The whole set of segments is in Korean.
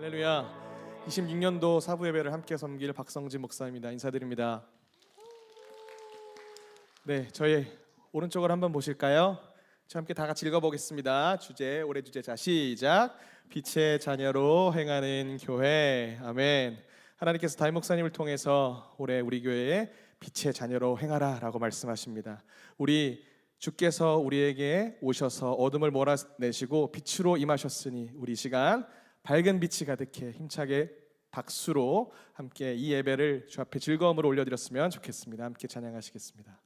할렐루야. 26년도 사부 예배를 함께 섬길 박성진 목사입니다. 인사드립니다. 네, 저희 오른쪽을 한번 보실까요? 저 함께 다 같이 읽어보겠습니다. 올해 주제 자 시작. 빛의 자녀로 행하는 교회. 아멘. 하나님께서 담임 목사님을 통해서 올해 우리 교회에 빛의 자녀로 행하라 라고 말씀하십니다. 우리 주께서 우리에게 오셔서 어둠을 몰아내시고 빛으로 임하셨으니 우리 시간 밝은 빛이 가득해 힘차게 박수로 함께 이 예배를 주 앞에 즐거움으로 올려드렸으면 좋겠습니다. 함께 찬양하시겠습니다.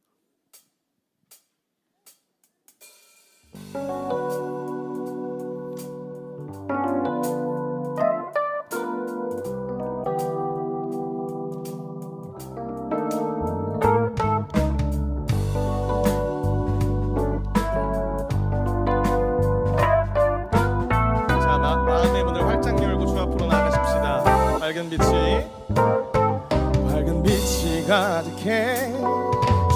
밝은 빛이 가득해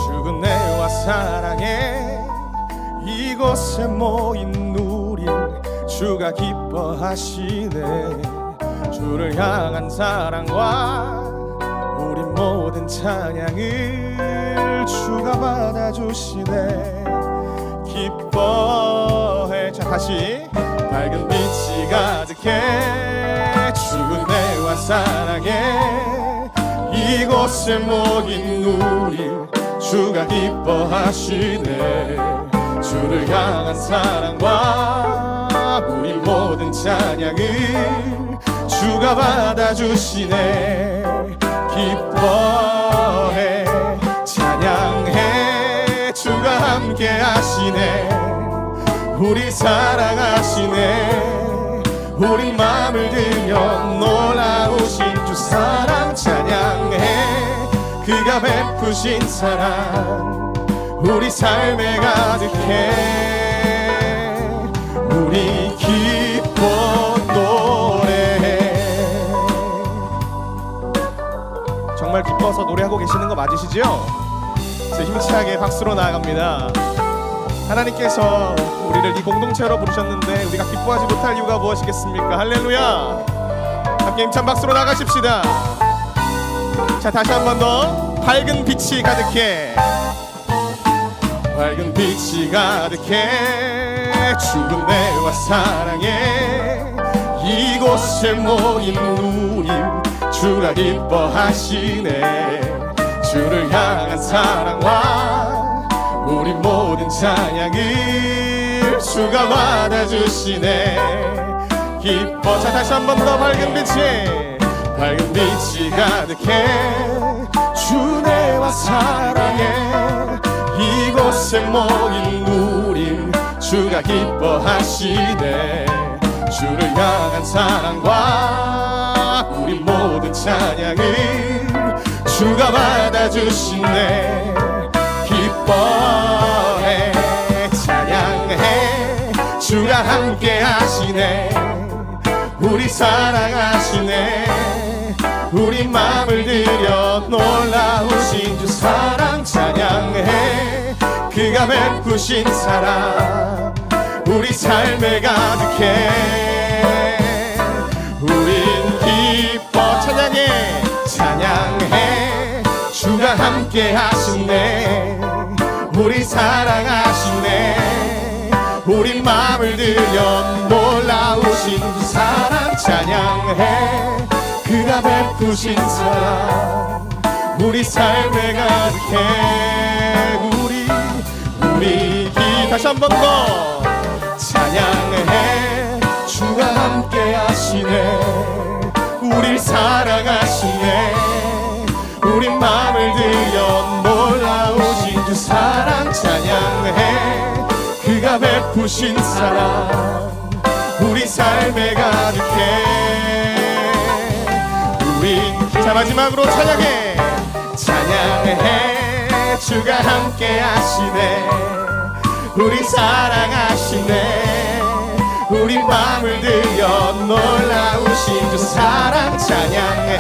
죽은 내와 사랑해 이곳에 모인 우리 주가 기뻐하시네. 주를 향한 사랑과 우리 모든 찬양을 주가 받아주시네. 기뻐해. 자 다시. 밝은 빛이 가득해 죽은 내와 사랑해 이곳에 모인 우리 주가 기뻐하시네. 주를 향한 사랑과 우리 모든 찬양을 주가 받아주시네. 기뻐해 찬양해 주가 함께 하시네. 우리 사랑하시네. 우리 마음을 들여 놀라우신 주 사랑 찬양해. 그가 베푸신 사랑 우리 삶에 가득해. 우리 기뻐 노래해. 정말 기뻐서 노래하고 계시는 거 맞으시죠? 그래서 힘차게 박수로 나아갑니다. 하나님께서 우리를 이 공동체로 부르셨는데 우리가 기뻐하지 못할 이유가 무엇이겠습니까? 할렐루야. 함께 힘찬 박수로 나가십시다. 자 다시 한 번 더. 밝은 빛이 가득해 밝은 빛이 가득해 죽은 내와 사랑해 이곳에 모인 우리 주가 기뻐하시네. 주를 향한 사랑과 우리 모든 찬양을 주가 받아주시네. 기뻐. 자 다시 한 번 더. 밝은 빛이 가득해 주내와 사랑해 이곳에 모인 우리 주가 기뻐하시네. 주를 향한 사랑과 우리 모든 찬양을 주가 받아주시네. 기뻐해 찬양해 주가 함께 하시네. 우리 사랑하시네. 우리 마음을 들여 놀라우신 주 사랑 찬양해. 그가 베푸신 사랑 우리 삶에 가득해. 우린 기뻐 찬양해 찬양해 주가 함께 하시네. 우리 사랑하시네. 우리 마음을 들여 놀라우신 주 사랑 찬양해. 그가 베푸신 사랑 우리 삶에 가득해. 우리 다시 한 번 더. 찬양해 주가 함께 하시네. 우리 사랑하시네. 우리 마음을 들여 놀라우신 주 사랑 찬양해. 그가 베푸신 사랑 우리 삶에 가득해. 자 마지막으로 찬양해 찬양해 주가 함께 하시네. 우리 사랑하시네. 우리 마음을 들여 놀라우신 주 사랑 찬양해.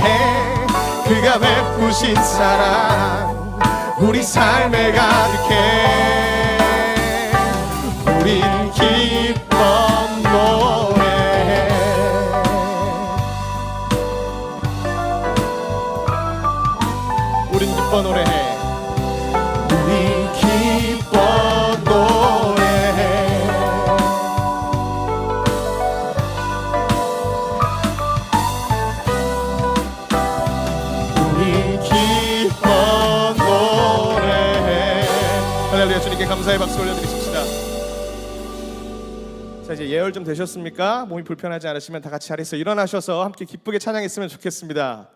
그가 베푸신 사랑 우리 삶에 가득해. 우린 기뻐 노래해. 기뻐 노래해. 우리 기뻐 노래해. 우리 기뻐 노래해. 할렐루야. 주님께 감사의 박수 올려드리십시다. 자, 이제 예열 좀 되셨습니까? 몸이 불편하지 않으시면 다 같이 자리에서 일어나셔서 함께 기쁘게 찬양했으면 좋겠습니다.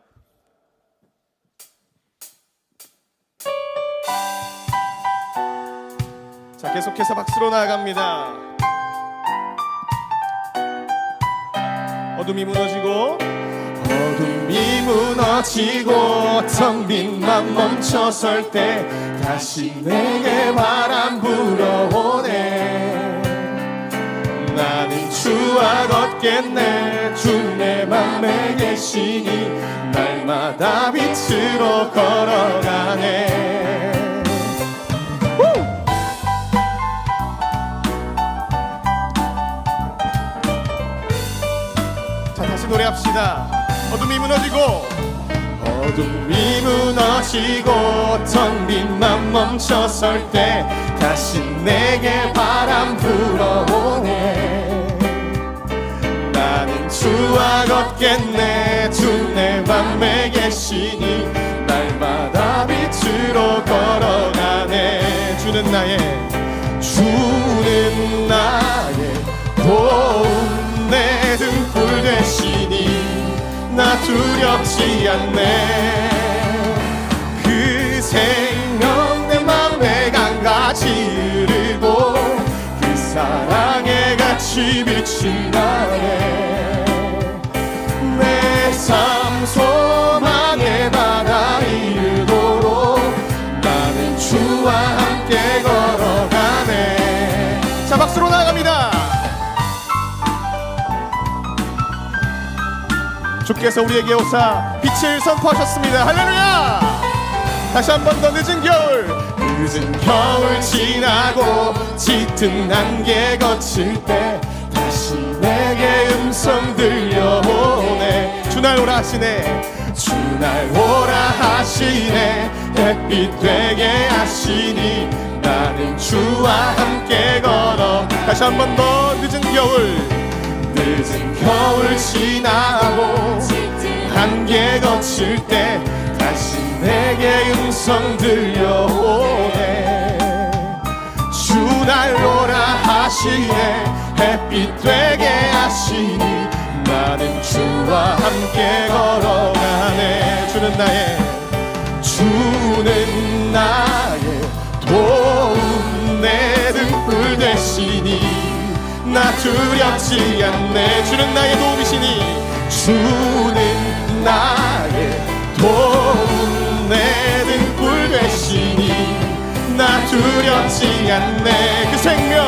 자, 계속해서 박수로 나아갑니다. 어둠이 무너지고 어둠이 무너지고 텅 빈 맘 멈춰설 때 다시 내게 바람 불어오네. 나는 주와 걷겠네. 주 내 맘에 계시니 날마다 빛으로 걸어가네. 자, 다시 노래합시다. 어둠이 무너지고 어둠이 무너지고 텅 빈 맘 멈춰설 때 다시 내게 바람 불어오네. 나는 주와 걷겠네. 주 내 맘에 계시니 날마다 빛으로 걸어가네. 주는 나의 도움 내 등불 되시니 나 두렵지 않네. 그 생명 내 맘에 강같이 흐르고 그 사랑에 같이 비친 나네. 내 삶 소망의 바다 이르도록 나는 주와 함께 걸어가네. 자, 박수로 나아갑니다. 주께서 우리에게 오사 빛을 선포하셨습니다. 할렐루야. 다시 한 번 더. 늦은 겨울 지나고 짙은 안개 거칠 때 다시 내게 음성 들려오네. 주날 오라 하시네. 주날 오라 하시네. 햇빛 되게 하시니 나는 주와 함께 걸어. 다시 한 번 더. 늦은 겨울 지나고 안개 거칠 때 다시 내게 음성 들려오네. 주날 오라 하시네. 햇빛 되게 하시니 나는 주와 함께 걸어가네. 주는 나의 도움 내 등불 되시니 나 두렵지 않네. 주는 나의 도움이시니 주는 나의 도움 내 등불 되시니 나 두렵지 않네. 그 생명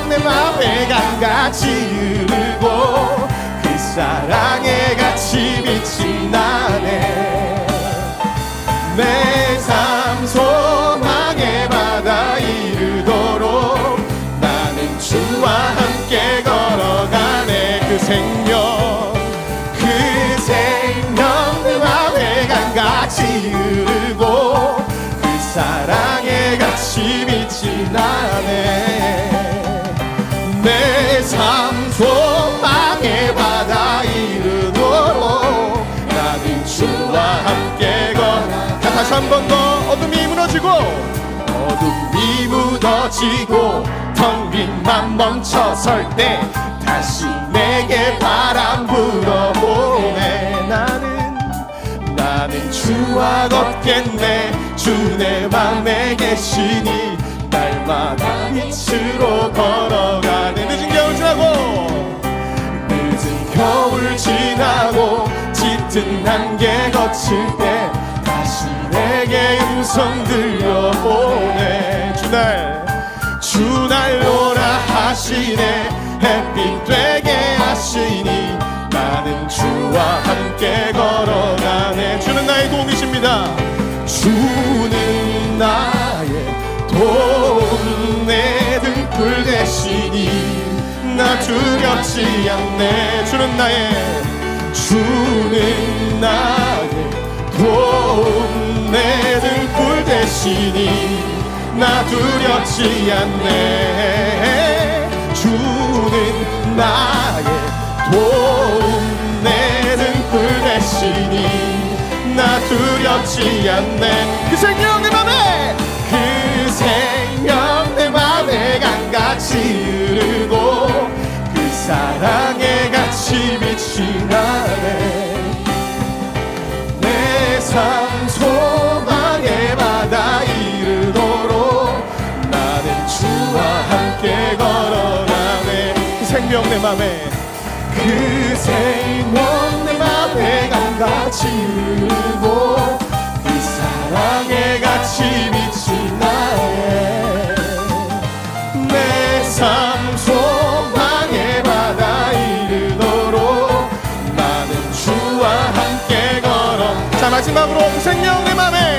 내 맘에 강같이 흐르고 그 사랑에 같이 빛이 나네. 내 삶 소망의 바다 이르도록 나는 주와 함께 걸어가네. 그 생명 내 맘에 강같이 흐르고 그 사랑에 같이 빛이 나네. 내 삶 소망의 바다 이르도록 나는 주와 함께 걸어. 다시 한 번 더. 어둠이 무너지고 텅 빈 맘 멈춰설 때 다시 내게 바람 불어오네. 나는 주와 걷겠네. 주 내 맘에 계시니 날마다 빛으로 걸어가네. 늦은 겨울 지나고 짙은 안개 거칠 때 다시 내게 음성 들려오네. 주날 오라 하시네. 햇빛 되게 하시니 나는 주와 함께 걸어가네. 주는 나의 도움이십니다. 주는 나의 도움 내 등불 되시니 나 두렵지 않네. 주는 나의 도움 내 등불 대신이 나 두렵지 않네. 주는 나의 도움 내 등불 대신이 나 두렵지 않네. 그 생명 내 맘에 그 생명 내 맘에 강같이 흐르고 그 사랑에 같이 빛이 나네. 내 삶 소망의 바다 이르도록 나는 주와 함께 걸어가네. 그 생명 내 맘에 그 생명 내 맘에 강같이 흐르고 그 사랑에 같이 빛이 나네. 내 삶 소망의 바다 이르도록 나는 주와 함께 걸어. 자, 마지막으로 그 생명 내 맘에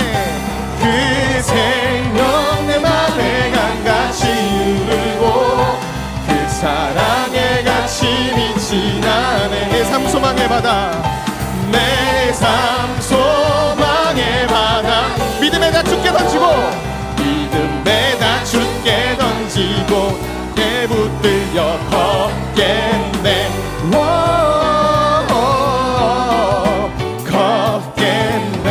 그 생명 내 맘에 강같이 흐르고 그 사랑에 같이 빛이 나네. 내 삶 소망의 바다 내 삶 소망의 바다 믿음에다 죽게 던지고 믿음에다 죽게 던지고 내 붙들려 걷겠네. 걷겠네.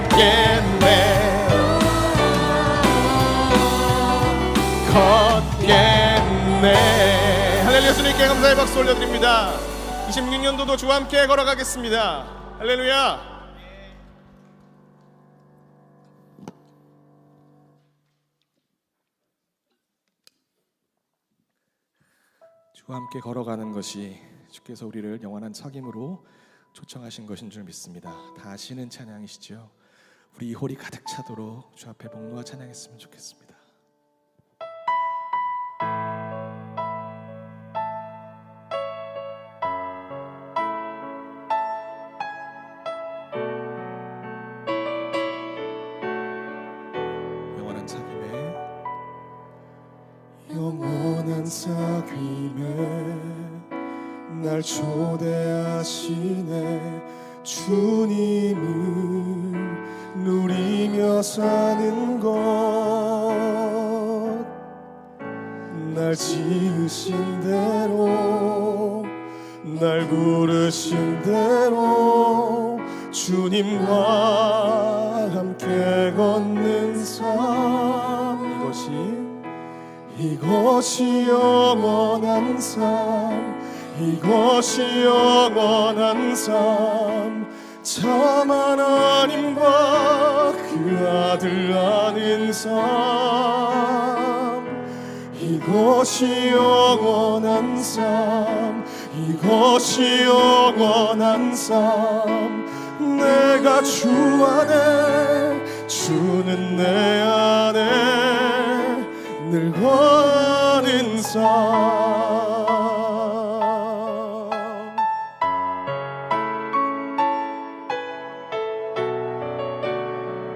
걷겠네. 걷겠네. 할렐루야. 주님께 감사의 박수 올려드립니다. 26년도도 주와 함께 걸어가겠습니다. 할렐루야. 주와 함께 걸어가는 것이 주께서 우리를 영원한 책임으로 초청하신 것인 줄 믿습니다. 다 아시는 찬양이시죠? 우리 이 홀이 가득 차도록 주 앞에 복놓아 찬양했으면 좋겠습니다. 영원한 책임에 영원한 사귐에 날 초대하시네. 주님을 누리며 사는 것 날 지으신 대로 날 부르신 대로 주님과 함께 걷는 삶 이것이 영원한 삶 이것이 영원한 삶 참 하나님과 그 아들 아는 삶 이것이 영원한 삶 이것이 영원한 삶 내가 주 안에 주는 내 안에 늘 거하는 삶.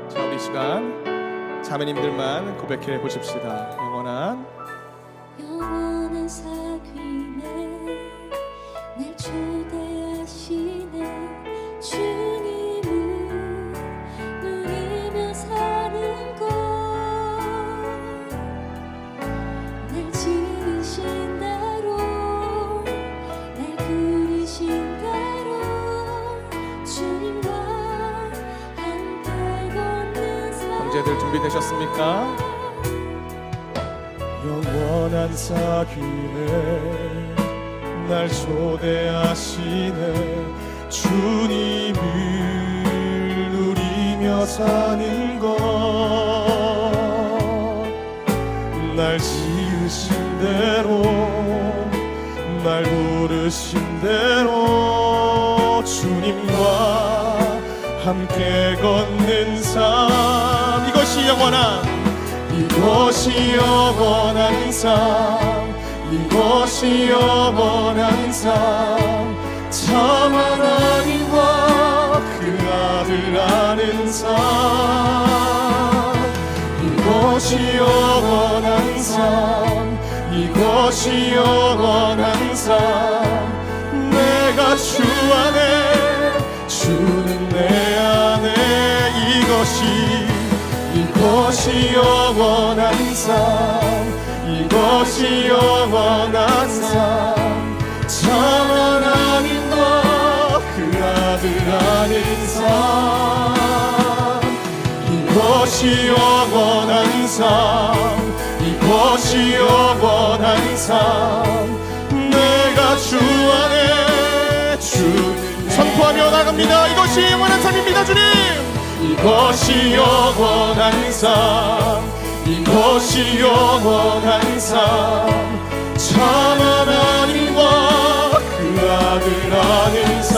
자, 우리 시간 자매님들만 고백해 보십시다. 영원한 사귐에 날 초대하시네. 주님을 누리며 사는 것 날 지으신 대로 날 부르신 대로 주님과 함께 걷는 삶. 형제들 준비되셨습니까? 영원한 사귐에 날 초대하시네. 주님을 누리며 사는 것 날 지으신 대로 날 부르신 대로 주님과 함께 걷는 삶 이것이 영원한 이것이 영원한 삶 이것이 영원한 삶 참 하나님과 그 아들 아는 삶 이것이 영원한 삶 이것이 영원한 삶 내가 주 안에 주는 내 안에 이것이 영원한 삶 이것이 영원한 삶 참 하나님과 그 아들 아는 삶 이것이 영원한 삶 이것이 영원한 삶 내가 주 안에 주 선포하며 나갑니다. 이것이 영원한 삶입니다. 주님 이것이 영원한 삶 이것이 영원한 삶 참 하나님과 그 아들 아는 삶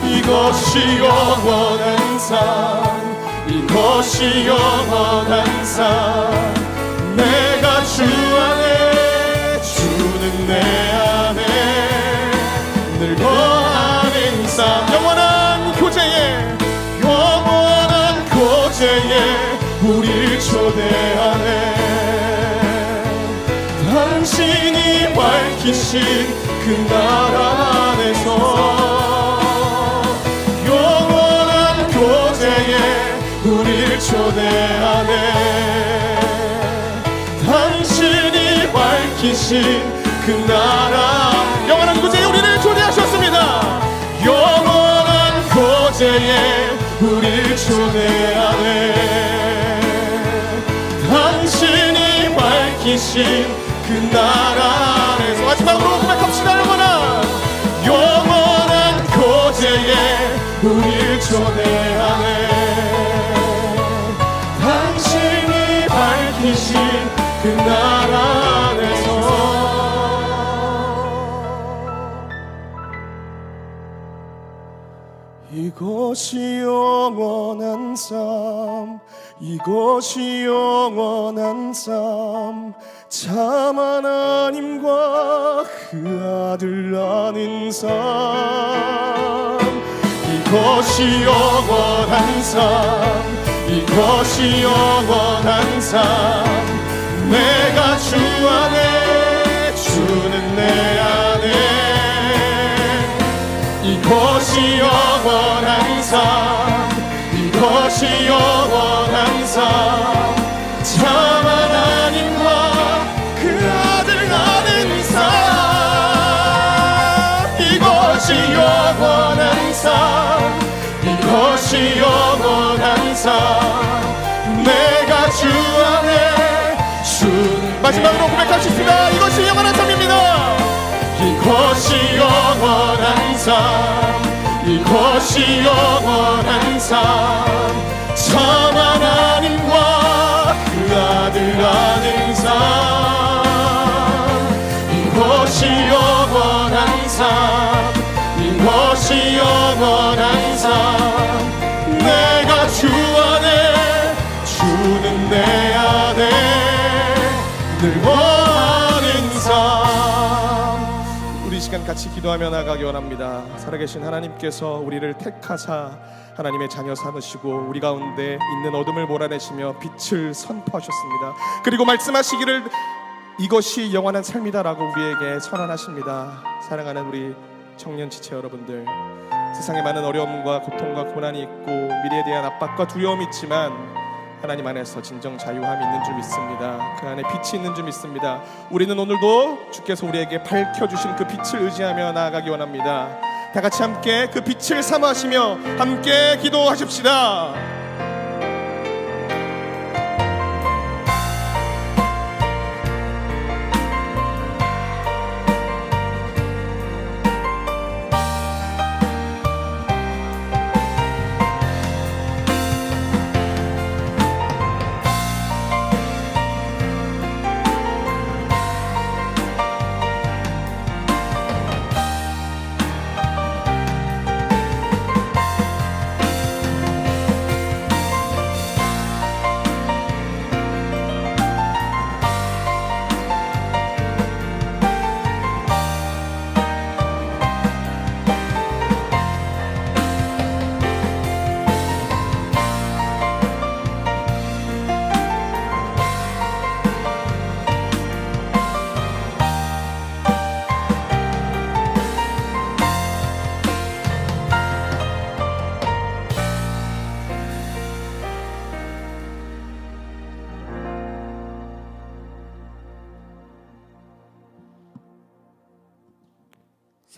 이것이 영원한 삶 이것이 영원한 삶 내가 주 안에 주는 내 안에 늘 거하는 삶 영원한 교제에 우리를 초대하네 당신이 밝히신 그 나라 안에서 영원한 교제에 우리를 초대하네 당신이 밝히신 그 나라 영원한 교제에 우리를 초대하셨습니다. 영원한 교제에 우리를 초대하네 당신이 밝히신 그 나라 안에서 마지막으로 고백합시다. 영원한 교제에 우리를 초대하네 당신이 밝히신 그 나라 안에서 이것이 영원한 삶 이것이 영원한 삶 참 하나님과 그 아들 아는 삶 이것이 영원한 삶 이것이 영원한 삶 내가 주 안에 주는 내 안에 이것이 영원한 삶 이것이 영원한 삶 참 하나님과 그 아들 아는 삶 이것이 영원한 삶 이것이 영원한 삶 내가 주 안에 마지막으로 고백하십시다. 이것이 영원한 삶입니다. 이것이 영원한 삶 이것이 영원한 삶 참 하나님과 그 아들 아는 삶 이것이 영원한 삶 이것이 영원한 삶 내가 주 안에 주는 내 안에 늘 원하는 삶 우리 시간 같이 기도하며 나가기 원합니다. 살아계신 하나님께서 우리를 택하사 하나님의 자녀 삼으시고 우리 가운데 있는 어둠을 몰아내시며 빛을 선포하셨습니다. 그리고 말씀하시기를 이것이 영원한 삶이다라고 우리에게 선언하십니다. 사랑하는 우리 청년 지체 여러분들 세상에 많은 어려움과 고통과 고난이 있고 미래에 대한 압박과 두려움이 있지만 하나님 안에서 진정 자유함이 있는 줄 믿습니다. 그 안에 빛이 있는 줄 믿습니다. 우리는 오늘도 주께서 우리에게 밝혀주신 그 빛을 의지하며 나아가기 원합니다. 다 같이 함께 그 빛을 사모하시며 함께 기도하십시다.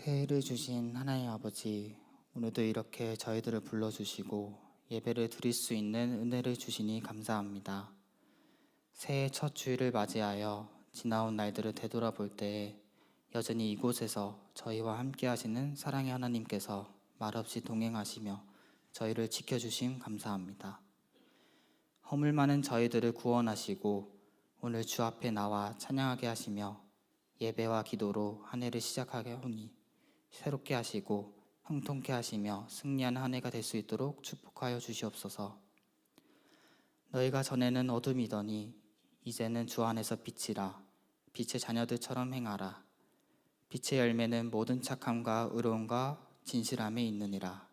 새해를 주신 하나님 아버지, 오늘도 이렇게 저희들을 불러주시고 예배를 드릴 수 있는 은혜를 주시니 감사합니다. 새해 첫 주일을 맞이하여 지나온 날들을 되돌아볼 때에 여전히 이곳에서 저희와 함께 하시는 사랑의 하나님께서 말없이 동행하시며 저희를 지켜주심 감사합니다. 허물 많은 저희들을 구원하시고 오늘 주 앞에 나와 찬양하게 하시며 예배와 기도로 한 해를 시작하게 하오니 새롭게 하시고 형통케 하시며 승리하는 한 해가 될 수 있도록 축복하여 주시옵소서. 너희가 전에는 어둠이더니 이제는 주 안에서 빛이라. 빛의 자녀들처럼 행하라. 빛의 열매는 모든 착함과 의로움과 진실함에 있느니라.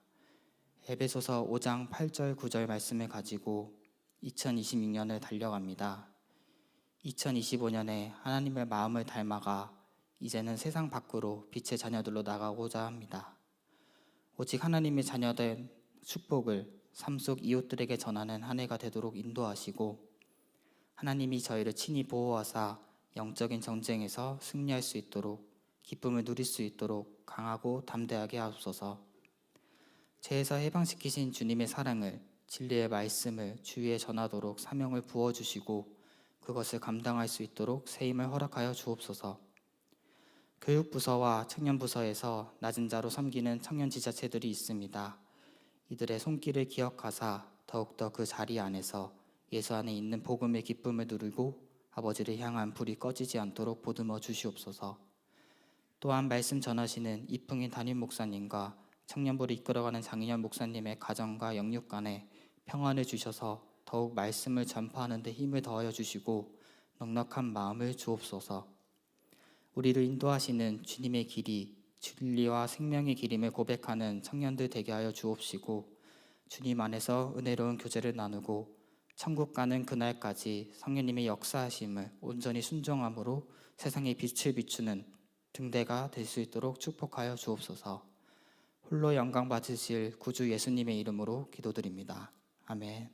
에베소서 5장 8절 9절 말씀을 가지고 2026년을 달려갑니다. 2025년에 하나님의 마음을 닮아가 이제는 세상 밖으로 빛의 자녀들로 나가고자 합니다. 오직 하나님의 자녀된 축복을 삶 속 이웃들에게 전하는 한 해가 되도록 인도하시고 하나님이 저희를 친히 보호하사 영적인 전쟁에서 승리할 수 있도록 기쁨을 누릴 수 있도록 강하고 담대하게 하옵소서. 죄에서 해방시키신 주님의 사랑을 진리의 말씀을 주위에 전하도록 사명을 부어주시고 그것을 감당할 수 있도록 새 힘을 허락하여 주옵소서. 교육부서와 청년부서에서 낮은 자로 섬기는 청년 지자체들이 있습니다. 이들의 손길을 기억하사 더욱더 그 자리 안에서 예수 안에 있는 복음의 기쁨을 누리고 아버지를 향한 불이 꺼지지 않도록 보듬어 주시옵소서. 또한 말씀 전하시는 이풍인 담임 목사님과 청년부를 이끌어가는 장인현 목사님의 가정과 영육 간에 평안을 주셔서 더욱 말씀을 전파하는 데 힘을 더하여 주시고 넉넉한 마음을 주옵소서. 우리를 인도하시는 주님의 길이 진리와 생명의 길임을 고백하는 청년들 되게 하여 주옵시고 주님 안에서 은혜로운 교제를 나누고 천국 가는 그날까지 성령님의 역사하심을 온전히 순종함으로 세상에 빛을 비추는 등대가 될 수 있도록 축복하여 주옵소서. 홀로 영광 받으실 구주 예수님의 이름으로 기도드립니다. 아멘.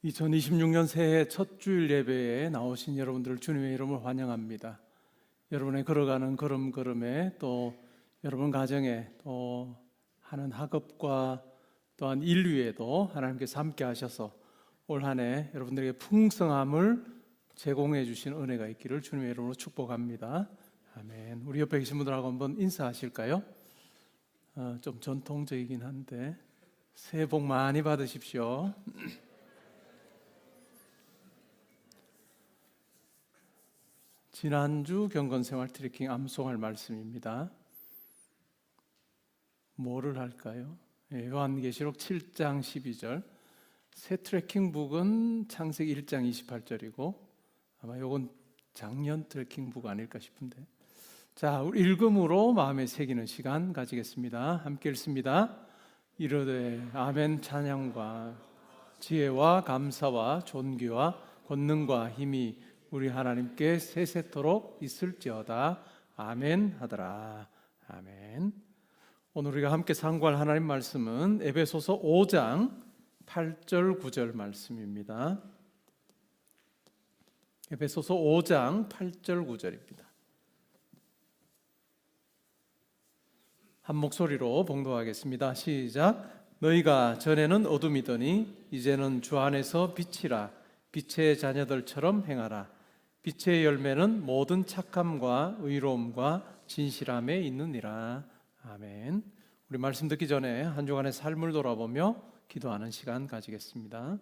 (2026년) 새해 첫 주일 예배에 나오신 여러분들을 주님의 이름으로 환영합니다. 여러분의 걸어가는 걸음걸음에 또 여러분 가정에 또 하는 학업과 또한 인류에도 하나님께서 함께 하셔서 올 한 해 여러분들에게 풍성함을 제공해 주신 은혜가 있기를 주님의 이름으로 축복합니다. 아멘. 우리 옆에 계신 분들하고 한번 인사하실까요? 좀 전통적이긴 한데 새해 복 많이 받으십시오. 지난주 경건생활 트래킹 암송할 말씀입니다. 뭐를 할까요? 요한계시록 7장 12절. 새 트래킹북은 창세기 1장 28절이고 아마 요건 작년 트래킹북 아닐까 싶은데. 자, 우리 읽음으로 마음에 새기는 시간 가지겠습니다. 함께 읽습니다. 이르되 아멘. 찬양과 지혜와 감사와 존귀와 권능과 힘이 우리 하나님께 세세토록 있을지어다. 아멘 하더라. 아멘. 오늘 우리가 함께 상고할 하나님 말씀은 에베소서 5장 8절 9절 말씀입니다. 에베소서 5장 8절 9절입니다. 한 목소리로 봉독하겠습니다. 시작. 너희가 전에는 어둠이더니 이제는 주 안에서 빛이라. 빛의 자녀들처럼 행하라. 빛의 열매는 모든 착함과 의로움과 진실함에 있느니라. 아멘. 우리 말씀 듣기 전에 한 주간의 삶을 돌아보며 기도하는 시간 가지겠습니다.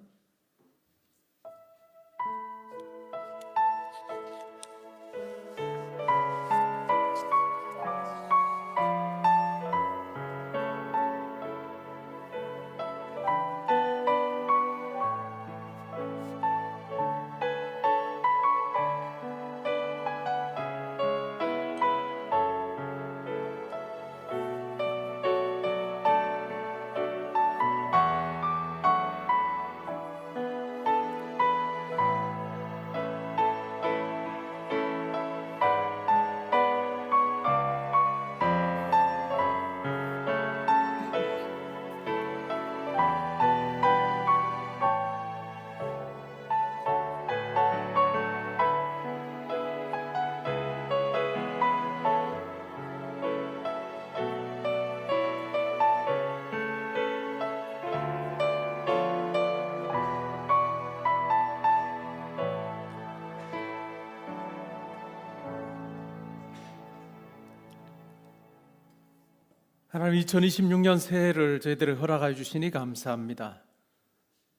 하나님 2026년 새해를 저희들에게 허락하여 주시니 감사합니다.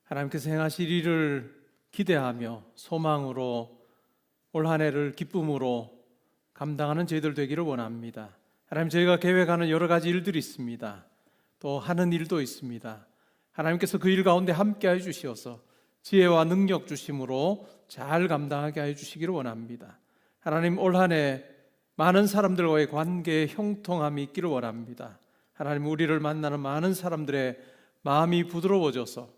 하나님께서 행하실 일을 기대하며 소망으로 올 한 해를 기쁨으로 감당하는 저희들 되기를 원합니다. 하나님, 저희가 계획하는 여러 가지 일들이 있습니다. 또 하는 일도 있습니다. 하나님께서 그 일 가운데 함께하여 주시어서 지혜와 능력 주심으로 잘 감당하게 하여 주시기를 원합니다. 하나님, 올 한 해 많은 사람들과의 관계에 형통함이 있기를 원합니다. 하나님, 우리를 만나는 많은 사람들의 마음이 부드러워져서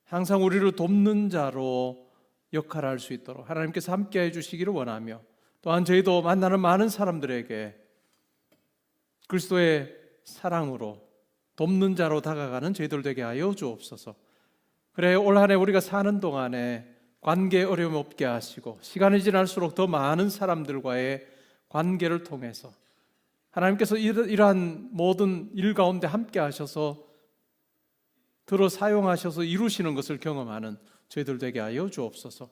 항상 우리를 돕는 자로 역할을 할 수 있도록 하나님께서 함께해 주시기를 원하며, 또한 저희도 만나는 많은 사람들에게 그리스도의 사랑으로 돕는 자로 다가가는 저희들 되게 하여 주옵소서. 그래, 올 한 해 우리가 사는 동안에 관계에 어려움 없게 하시고, 시간이 지날수록 더 많은 사람들과의 관계를 통해서 하나님께서 이러한 모든 일 가운데 함께 하셔서 들어 사용하셔서 이루시는 것을 경험하는 저희들 되게 하여 주옵소서.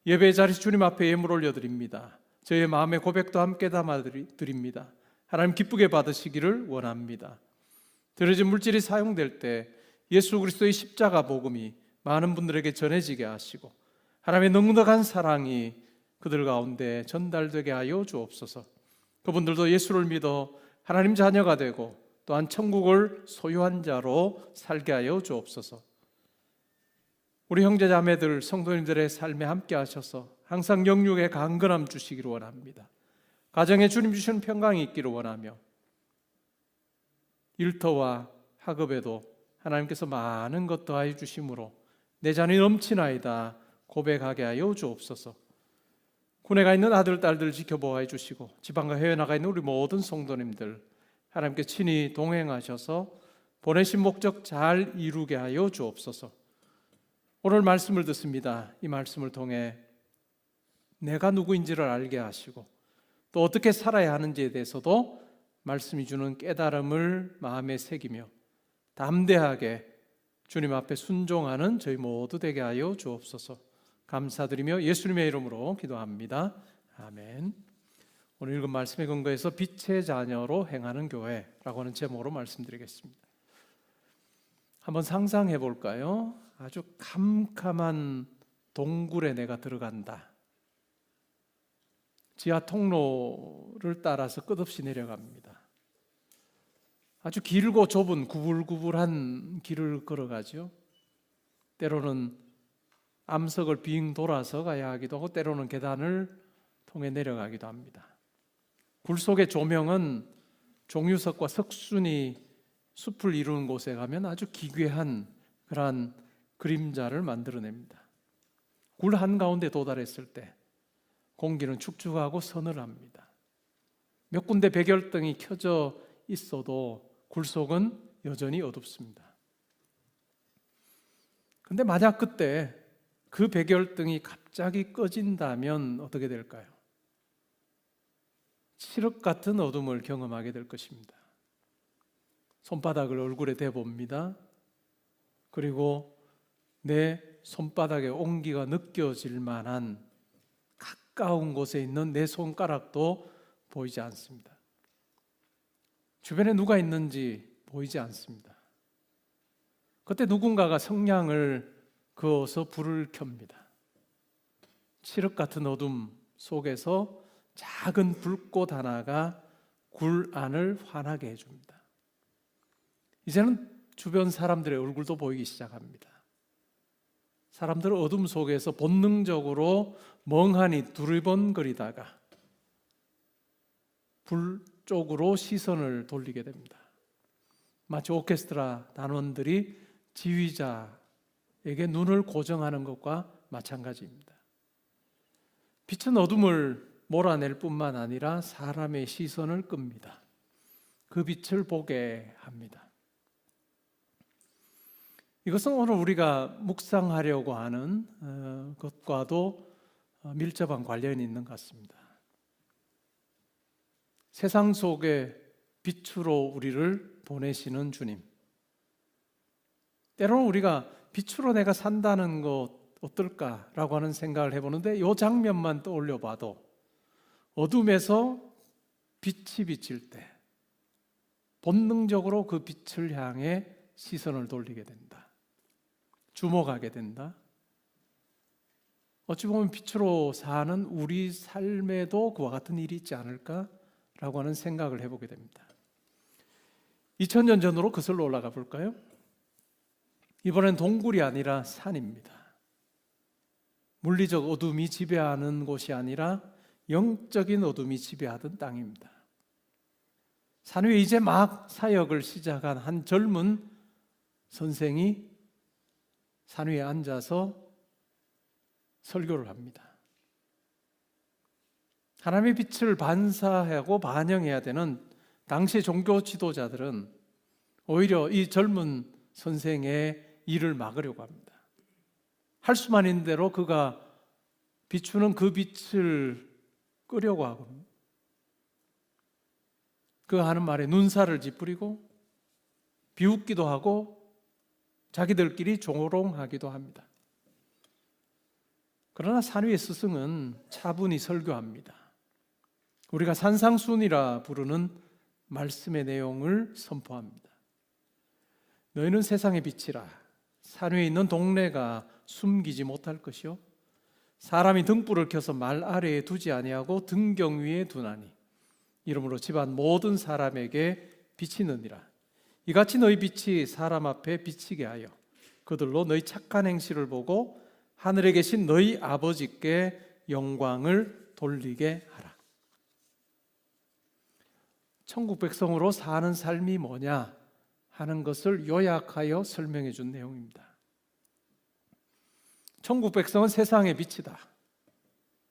예배 자리 주님 앞에 예물 올려드립니다. 저희의 마음의 고백도 함께 담아드립니다. 하나님, 기쁘게 받으시기를 원합니다. 드려진 물질이 사용될 때 예수 그리스도의 십자가 복음이 많은 분들에게 전해지게 하시고, 하나님의 넉넉한 사랑이 그들 가운데 전달되게 하여 주옵소서. 그분들도 예수를 믿어 하나님 자녀가 되고 또한 천국을 소유한 자로 살게 하여 주옵소서. 우리 형제 자매들 성도님들의 삶에 함께 하셔서 항상 영육의 강건함 주시기를 원합니다. 가정에 주님 주시는 평강이 있기를 원하며, 일터와 학업에도 하나님께서 많은 것 더하여 주심으로 내 잔이 넘치나이다 고백하게 하여 주옵소서. 군에 가 있는 아들 딸들 지켜보아 주시고, 지방과 해외 나가 있는 우리 모든 성도님들 하나님께 친히 동행하셔서 보내신 목적 잘 이루게 하여 주옵소서. 오늘 말씀을 듣습니다. 이 말씀을 통해 내가 누구인지를 알게 하시고, 또 어떻게 살아야 하는지에 대해서도 말씀이 주는 깨달음을 마음에 새기며 담대하게 주님 앞에 순종하는 저희 모두 되게 하여 주옵소서. 감사드리며 예수님의 이름으로 기도합니다. 아멘. 오늘 읽은 말씀에 근거해서 빛의 자녀로 행하는 교회라고 하는 제목으로 말씀드리겠습니다. 한번 상상해 볼까요? 아주 캄캄한 동굴에 내가 들어간다. 지하 통로를 따라서 끝없이 내려갑니다. 아주 길고 좁은 구불구불한 길을 걸어가죠. 때로는 암석을 빙 돌아서 가야 하기도 하고, 때로는 계단을 통해 내려가기도 합니다. 굴 속의 조명은 종유석과 석순이 숲을 이루는 곳에 가면 아주 기괴한 그러한 그림자를 만들어냅니다. 굴 한가운데 도달했을 때 공기는 축축하고 서늘합니다. 몇 군데 백열등이 켜져 있어도 굴 속은 여전히 어둡습니다. 그런데 만약 그때 그 백열등이 갑자기 꺼진다면 어떻게 될까요? 칠흑 같은 어둠을 경험하게 될 것입니다. 손바닥을 얼굴에 대봅니다. 그리고 내 손바닥에 온기가 느껴질 만한 가까운 곳에 있는 내 손가락도 보이지 않습니다. 주변에 누가 있는지 보이지 않습니다. 그때 누군가가 성냥을 그어서 불을 켭니다. 칠흑 같은 어둠 속에서 작은 불꽃 하나가 굴 안을 환하게 해줍니다. 이제는 주변 사람들의 얼굴도 보이기 시작합니다. 사람들은 어둠 속에서 본능적으로 멍하니 두리번거리다가 불 쪽으로 시선을 돌리게 됩니다. 마치 오케스트라 단원들이 지휘자에게 눈을 고정하는 것과 마찬가지입니다. 빛은 어둠을 몰아낼 뿐만 아니라 사람의 시선을 끕니다. 그 빛을 보게 합니다. 이것은 오늘 우리가 묵상하려고 하는 것과도 밀접한 관련이 있는 것 같습니다. 세상 속에 빛으로 우리를 보내시는 주님. 때로는 우리가 빛으로 내가 산다는 것 어떨까라고 하는 생각을 해보는데, 이 장면만 떠올려 봐도 어둠에서 빛이 비칠 때 본능적으로 그 빛을 향해 시선을 돌리게 된다. 주목하게 된다. 어찌 보면 빛으로 사는 우리 삶에도 그와 같은 일이 있지 않을까라고 하는 생각을 해보게 됩니다. 2000년 전으로 거슬러 올라가 볼까요? 이번엔 동굴이 아니라 산입니다. 물리적 어둠이 지배하는 곳이 아니라 영적인 어둠이 지배하던 땅입니다. 산 위에 이제 막 사역을 시작한 한 젊은 선생이 산 위에 앉아서 설교를 합니다. 하나님의 빛을 반사하고 반영해야 되는 당시 종교 지도자들은 오히려 이 젊은 선생의 일을 막으려고 합니다. 할 수만 있는 대로 그가 비추는 그 빛을 끄려고 하고, 그가 하는 말에 눈살을 찌푸리고 비웃기도 하고 자기들끼리 조롱하기도 합니다. 그러나 산 위의 스승은 차분히 설교합니다. 우리가 산상순이라 부르는 말씀의 내용을 선포합니다. 너희는 세상의 빛이라. 산 위에 있는 동네가 숨기지 못할 것이요 사람이 등불을 켜서 말 아래에 두지 아니하고 등경 위에 두나니 이러므로 집안 모든 사람에게 비치느니라. 이같이 너희 빛이 사람 앞에 비치게 하여 그들로 너희 착한 행실을 보고 하늘에 계신 너희 아버지께 영광을 돌리게 하라. 천국 백성으로 사는 삶이 뭐냐 하는 것을 요약하여 설명해 준 내용입니다. 천국 백성은 세상의 빛이다.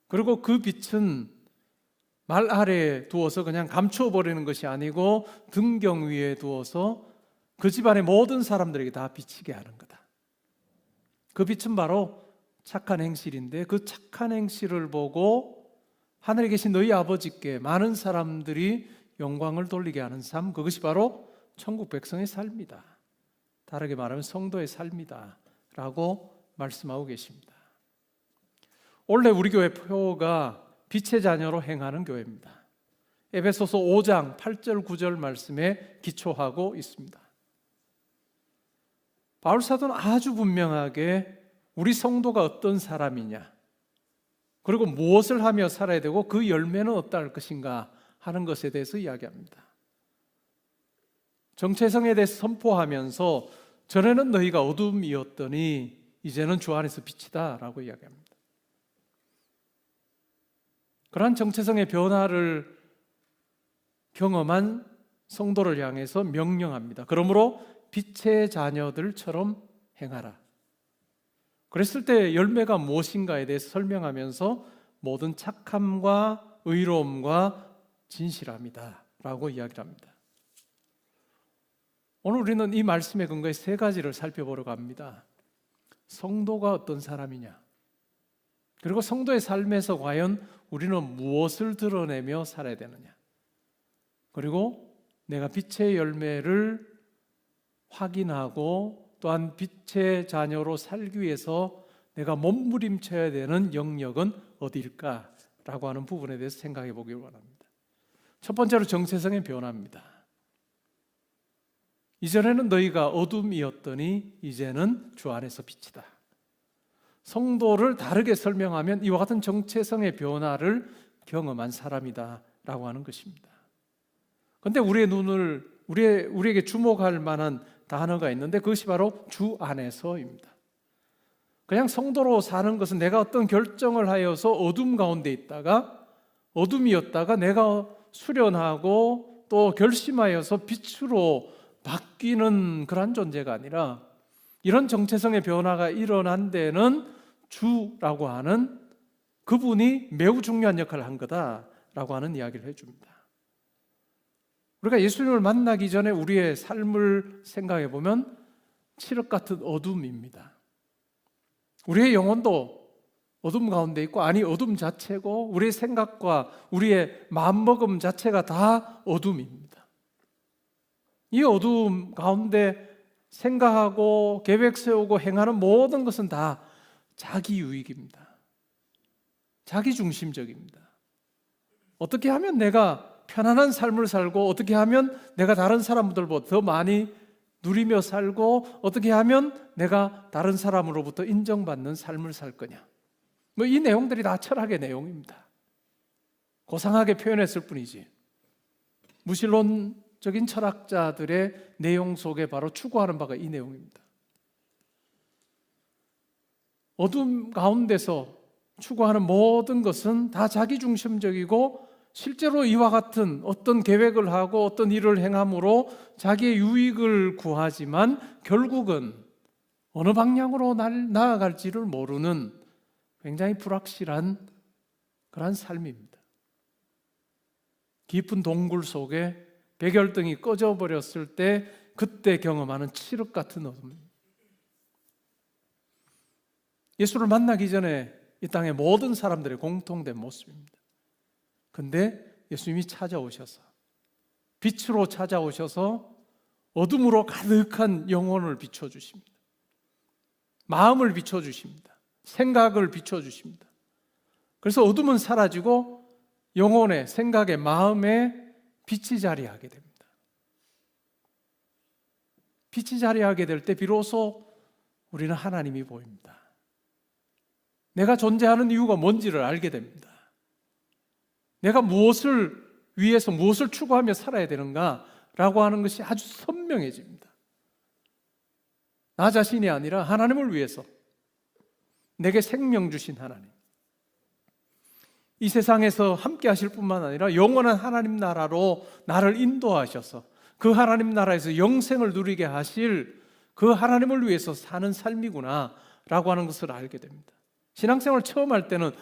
그리고 그 빛은 말 아래에 두어서 그냥 감추어 버리는 것이 아니고 등경 위에 두어서 그 집안의 모든 사람들에게 다 비치게 하는 거다. 그 빛은 바로 착한 행실인데 그 착한 행실을 보고 하늘에 계신 너희 아버지께 많은 사람들이 영광을 돌리게 하는 삶, 그것이 바로 천국 백성의 삶이다. 다르게 말하면 성도의 삶이다 라고 말씀하고 계십니다. 원래 우리 교회 표가 빛의 자녀로 행하는 교회입니다. 에베소서 5장 8절 9절 말씀에 기초하고 있습니다. 바울 사도는 아주 분명하게 우리 성도가 어떤 사람이냐, 그리고 무엇을 하며 살아야 되고 그 열매는 어떠할 것인가 하는 것에 대해서 이야기합니다. 정체성에 대해서 선포하면서 전에는 너희가 어둠이었더니 이제는 주 안에서 빛이다 라고 이야기합니다. 그러한 정체성의 변화를 경험한 성도를 향해서 명령합니다. 그러므로 빛의 자녀들처럼 행하라. 그랬을 때 열매가 무엇인가에 대해서 설명하면서 모든 착함과 의로움과 진실함이다 라고 이야기를 합니다. 오늘 우리는 이 말씀의 근거에 세 가지를 살펴보려고 합니다. 성도가 어떤 사람이냐, 그리고 성도의 삶에서 과연 우리는 무엇을 드러내며 살아야 되느냐, 그리고 내가 빛의 열매를 확인하고 또한 빛의 자녀로 살기 위해서 내가 몸부림쳐야 되는 영역은 어디일까라고 하는 부분에 대해서 생각해 보길 원합니다. 첫 번째로 정체성의 변화입니다. 이전에는 너희가 어둠이었더니 이제는 주 안에서 빛이다. 성도를 다르게 설명하면 이와 같은 정체성의 변화를 경험한 사람이다 라고 하는 것입니다. 그런데 우리에게 주목할 만한 단어가 있는데 그것이 바로 주 안에서입니다. 그냥 성도로 사는 것은 내가 어떤 결정을 하여서 어둠 가운데 있다가 어둠이었다가 내가 수련하고 또 결심하여서 빛으로 바뀌는 그런 존재가 아니라 이런 정체성의 변화가 일어난 데는 주라고 하는 그분이 매우 중요한 역할을 한 거다라고 하는 이야기를 해줍니다. 우리가 예수님을 만나기 전에 우리의 삶을 생각해 보면 칠흑 같은 어둠입니다. 우리의 영혼도 어둠 가운데 있고, 아니 어둠 자체고 우리의 생각과 우리의 마음먹음 자체가 다 어둠입니다. 이 어둠 가운데 생각하고 계획 세우고 행하는 모든 것은 다 자기 유익입니다. 자기 중심적입니다. 어떻게 하면 내가 편안한 삶을 살고 어떻게 하면 내가 다른 사람들보다 더 많이 누리며 살고 어떻게 하면 내가 다른 사람으로부터 인정받는 삶을 살 거냐. 뭐 이 내용들이 다 철학의 내용입니다. 고상하게 표현했을 뿐이지 무신론적인 철학자들의 내용 속에 바로 추구하는 바가 이 내용입니다. 어둠 가운데서 추구하는 모든 것은 다 자기중심적이고 실제로 이와 같은 어떤 계획을 하고 어떤 일을 행함으로 자기의 유익을 구하지만 결국은 어느 방향으로 나아갈지를 모르는 굉장히 불확실한 그런 삶입니다. 깊은 동굴 속에 백열등이 꺼져버렸을 때 그때 경험하는 칠흑 같은 어둠입니다. 예수를 전에 이 땅의 모든 사람들의 공통된 모습입니다. 근데 예수님이 찾아오셔서 빛으로 찾아오셔서 어둠으로 가득한 영혼을 비춰주십니다. 마음을 비춰주십니다. 생각을 비춰주십니다. 그래서 어둠은 사라지고 영혼의 생각의 마음에 빛이 자리하게 됩니다. 빛이 자리하게 될 때 비로소 우리는 하나님이 보입니다. 내가 존재하는 이유가 뭔지를 알게 됩니다. 내가 무엇을 위해서 무엇을 추구하며 살아야 되는가라고 하는 것이 아주 선명해집니다. 나 자신이 아니라 하나님을 위해서 내게 생명 주신 하나님, 이 세상에서 함께 하실 뿐만 아니라 영원한 하나님 나라로 나를 인도하셔서 그 하나님 나라에서 영생을 누리게 하실 그 하나님을 위해서 사는 삶이구나 라고 하는 것을 알게 됩니다. 신앙생활 처음 할 때는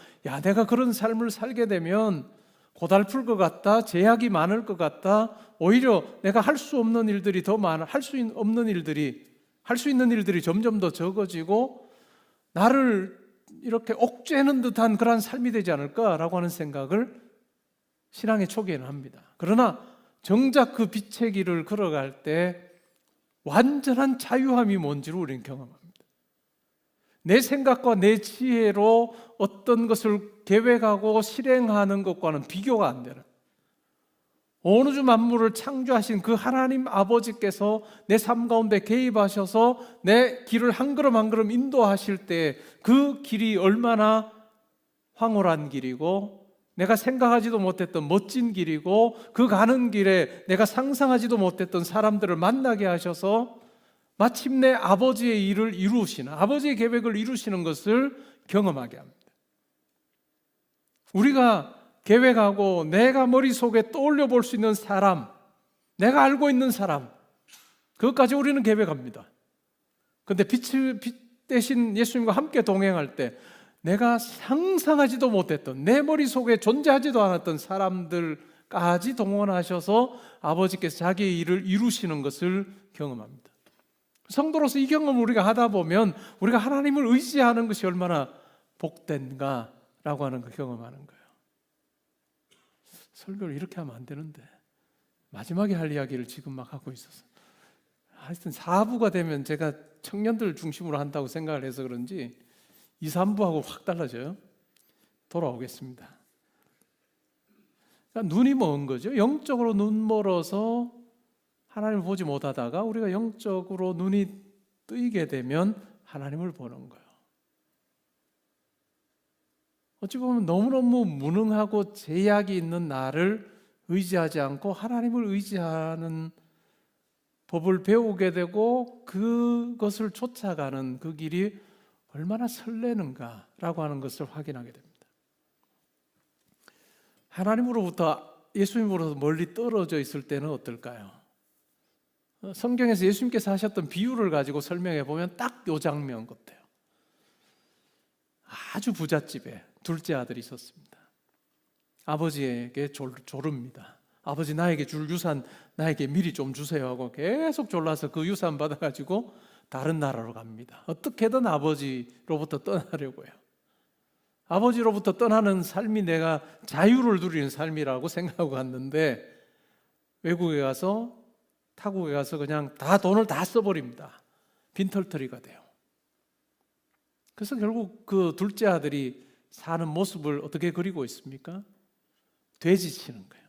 내가 그런 삶을 살게 되면 고달플 것 같다, 제약이 많을 것 같다, 오히려 내가 할 수 없는 일들이 더 많아, 할 수 있는 일들이 점점 더 적어지고 나를 이렇게 옥죄는 듯한 그런 삶이 되지 않을까라고 하는 생각을 신앙의 초기에는 합니다. 그러나 정작 그 빛의 길을 걸어갈 때 완전한 자유함이 뭔지를 우리는 경험합니다. 내 생각과 내 지혜로 어떤 것을 계획하고 실행하는 것과는 비교가 안 되는, 어느 주 만물을 창조하신 그 하나님 아버지께서 내 삶 가운데 개입하셔서 내 길을 한 걸음 한 걸음 인도하실 때 그 길이 얼마나 황홀한 길이고 내가 생각하지도 못했던 멋진 길이고 그 가는 길에 내가 상상하지도 못했던 사람들을 만나게 하셔서 마침내 아버지의 일을 이루시는, 아버지의 계획을 이루시는 것을 경험하게 합니다. 우리가 계획하고 내가 머릿속에 떠올려 볼 수 있는 사람, 내가 알고 있는 사람, 그것까지 우리는 계획합니다. 그런데 빛 대신 예수님과 함께 동행할 때 내가 상상하지도 못했던, 내 머릿속에 존재하지도 않았던 사람들까지 동원하셔서 아버지께서 자기의 일을 이루시는 것을 경험합니다. 성도로서 이 경험을 우리가 하다 보면 우리가 하나님을 의지하는 것이 얼마나 복된가라고 하는 걸 경험하는 거예요. 설교를 이렇게 하면 안 되는데 마지막에 할 이야기를 지금 막 하고 있어서, 하여튼 4부가 되면 제가 청년들 중심으로 한다고 생각을 해서 그런지 2, 3부하고 확 달라져요. 돌아오겠습니다. 그러니까 눈이 먼 거죠. 영적으로 눈 멀어서 하나님을 보지 못하다가 우리가 영적으로 눈이 뜨이게 되면 하나님을 보는 거예요. 어찌 보면 너무너무 무능하고 제약이 있는 나를 의지하지 않고 하나님을 의지하는 법을 배우게 되고 그것을 쫓아가는 그 길이 얼마나 설레는가라고 하는 것을 확인하게 됩니다. 하나님으로부터, 예수님으로부터 멀리 떨어져 있을 때는 어떨까요? 성경에서 예수님께서 하셨던 비유를 가지고 설명해 보면 딱 이 장면 같아요. 아주 부잣집에 둘째 아들이 있었습니다. 아버지에게 조릅니다. 아버지, 나에게 줄 유산 나에게 미리 좀 주세요 하고 계속 졸라서 그 유산 받아가지고 다른 나라로 갑니다. 어떻게든 아버지로부터 떠나려고 해요. 아버지로부터 떠나는 삶이 내가 자유를 누리는 삶이라고 생각하고 갔는데 외국에 가서, 타국에 가서 그냥 다 돈을 다 써버립니다. 빈털터리가 돼요. 그래서 결국 그 둘째 아들이 사는 모습을 어떻게 그리고 있습니까? 돼지 치는 거예요.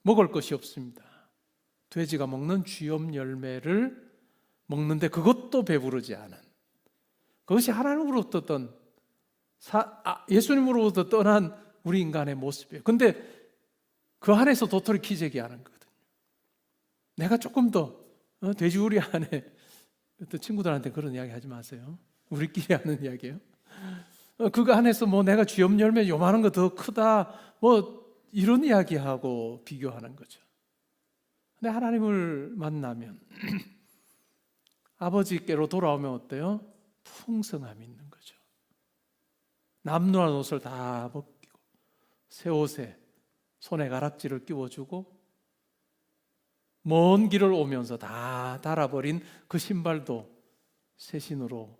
먹을 것이 없습니다. 돼지가 먹는 쥐염 열매를 먹는데 그것도 배부르지 않은, 그것이 하나님으로부터 어떤 예수님으로부터 떠난 우리 인간의 모습이에요. 근데 그 안에서 도토리 키재기 하는 거거든요. 내가 조금 더 돼지우리 안에, 어떤 친구들한테 그런 이야기 하지 마세요. 우리끼리 하는 이야기예요. 그거 안에서 뭐 내가 쥐염 열매 요만한 거 더 크다, 뭐 이런 이야기하고 비교하는 거죠. 근데 하나님을 만나면 아버지께로 돌아오면 어때요? 풍성함이 있는 거죠. 남루한 옷을 다 벗기고 새 옷에 손에 가락지를 끼워주고 먼 길을 오면서 다 닳아버린 그 신발도 새 신으로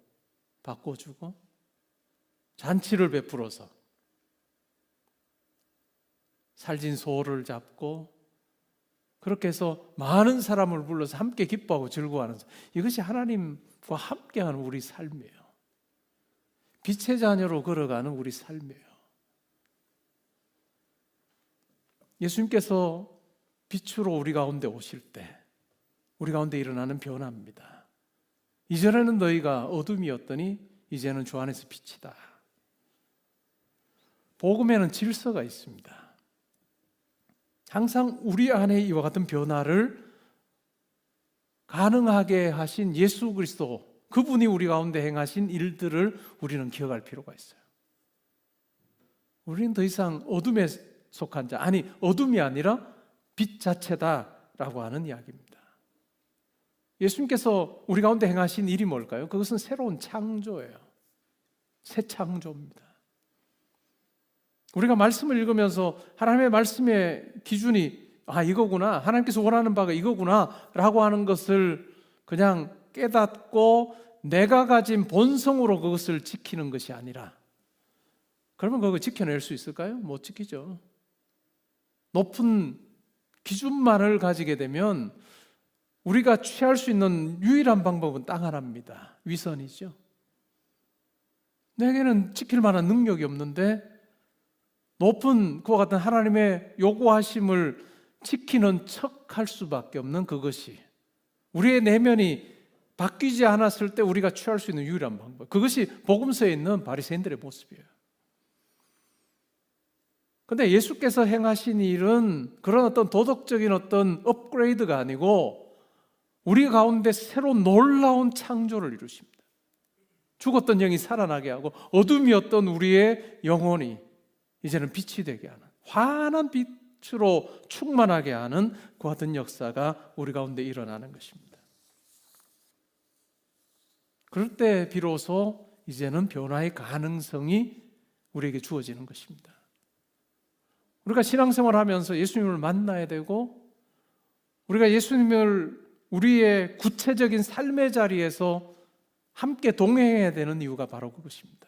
바꿔주고 잔치를 베풀어서 살진 소를 잡고 그렇게 해서 많은 사람을 불러서 함께 기뻐하고 즐거워하는, 이것이 하나님과 함께하는 우리 삶이에요. 빛의 자녀로 걸어가는 우리 삶이에요. 예수님께서 빛으로 우리 가운데 오실 때 우리 가운데 일어나는 변화입니다. 이전에는 너희가 어둠이었더니 이제는 주 안에서 빛이다. 복음에는 질서가 있습니다. 항상 우리 안에 이와 같은 변화를 가능하게 하신 예수 그리스도, 그분이 우리 가운데 행하신 일들을 우리는 기억할 필요가 있어요. 우리는 더 이상 어둠에 속한 자, 아니 어둠이 아니라 빛 자체다라고 하는 이야기입니다. 예수님께서 우리 가운데 행하신 일이 뭘까요? 그것은 새로운 창조예요. 새 창조입니다. 우리가 말씀을 읽으면서 하나님의 말씀의 기준이 이거구나, 하나님께서 원하는 바가 이거구나 라고 하는 것을 그냥 깨닫고 내가 가진 본성으로 그것을 지키는 것이 아니라, 그러면 그거 지켜낼 수 있을까요? 못 지키죠. 높은 기준만을 가지게 되면 우리가 취할 수 있는 유일한 방법은 딱 하나입니다. 위선이죠. 내게는 지킬 만한 능력이 없는데 높은 그와 같은 하나님의 요구하심을 지키는 척 할 수밖에 없는, 그것이 우리의 내면이 바뀌지 않았을 때 우리가 취할 수 있는 유일한 방법, 그것이 복음서에 있는 바리새인들의 모습이에요. 그런데 예수께서 행하신 일은 그런 어떤 도덕적인 어떤 업그레이드가 아니고 우리 가운데 새로운 놀라운 창조를 이루십니다. 죽었던 영이 살아나게 하고 어둠이었던 우리의 영혼이 이제는 빛이 되게 하는, 환한 빛으로 충만하게 하는 그 같은 역사가 우리 가운데 일어나는 것입니다. 그럴 때 비로소 이제는 변화의 가능성이 우리에게 주어지는 것입니다. 우리가 신앙생활을 하면서 예수님을 만나야 되고, 우리가 예수님을 우리의 구체적인 삶의 자리에서 함께 동행해야 되는 이유가 바로 그것입니다.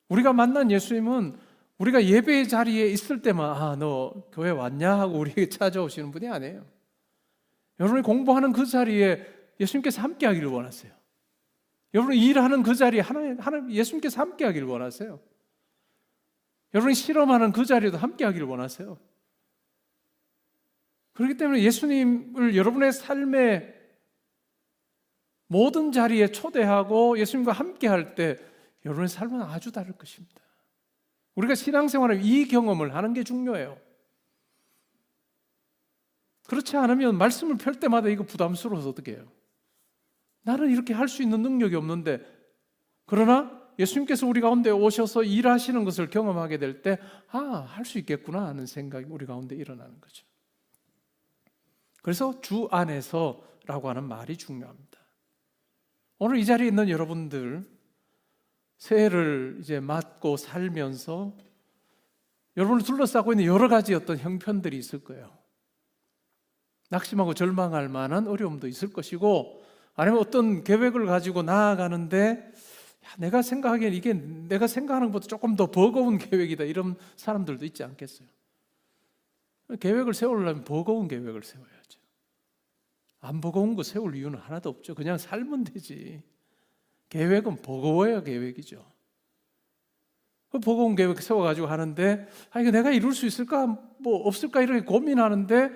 우리가 만난 예수님은 우리가 예배의 자리에 있을 때만 너 교회 왔냐 하고 우리에게 찾아오시는 분이 아니에요. 여러분이 공부하는 그 자리에 예수님께서 함께 하기를 원하세요. 여러분이 일하는 그 자리에 하나님 예수님께서 함께 하기를 원하세요. 여러분이 실험하는 그 자리에도 함께 하기를 원하세요. 그렇기 때문에 예수님을 여러분의 삶의 모든 자리에 초대하고 예수님과 함께 할 때 여러분의 삶은 아주 다를 것입니다. 우리가 신앙생활을 이 경험을 하는 게 중요해요. 그렇지 않으면 말씀을 펼 때마다 이거 부담스러워서 어떻게 해요? 나는 이렇게 할 수 있는 능력이 없는데, 그러나 예수님께서 우리 가운데 오셔서 일하시는 것을 경험하게 될 때 할 수 있겠구나 하는 생각이 우리 가운데 일어나는 거죠. 그래서 주 안에서라고 하는 말이 중요합니다. 오늘 이 자리에 있는 여러분들, 새해를 이제 맞고 살면서 여러분을 둘러싸고 있는 여러 가지 어떤 형편들이 있을 거예요. 낙심하고 절망할 만한 어려움도 있을 것이고, 아니면 어떤 계획을 가지고 나아가는데 내가 생각하기엔 이게 내가 생각하는 것보다 조금 더 버거운 계획이다, 이런 사람들도 있지 않겠어요? 계획을 세우려면 버거운 계획을 세워야죠. 안 버거운 거 세울 이유는 하나도 없죠. 그냥 살면 되지. 계획은 버거워야 계획이죠. 그 복음 계획 세워가지고 하는데 이거 내가 이룰 수 있을까 뭐 없을까 이렇게 고민하는데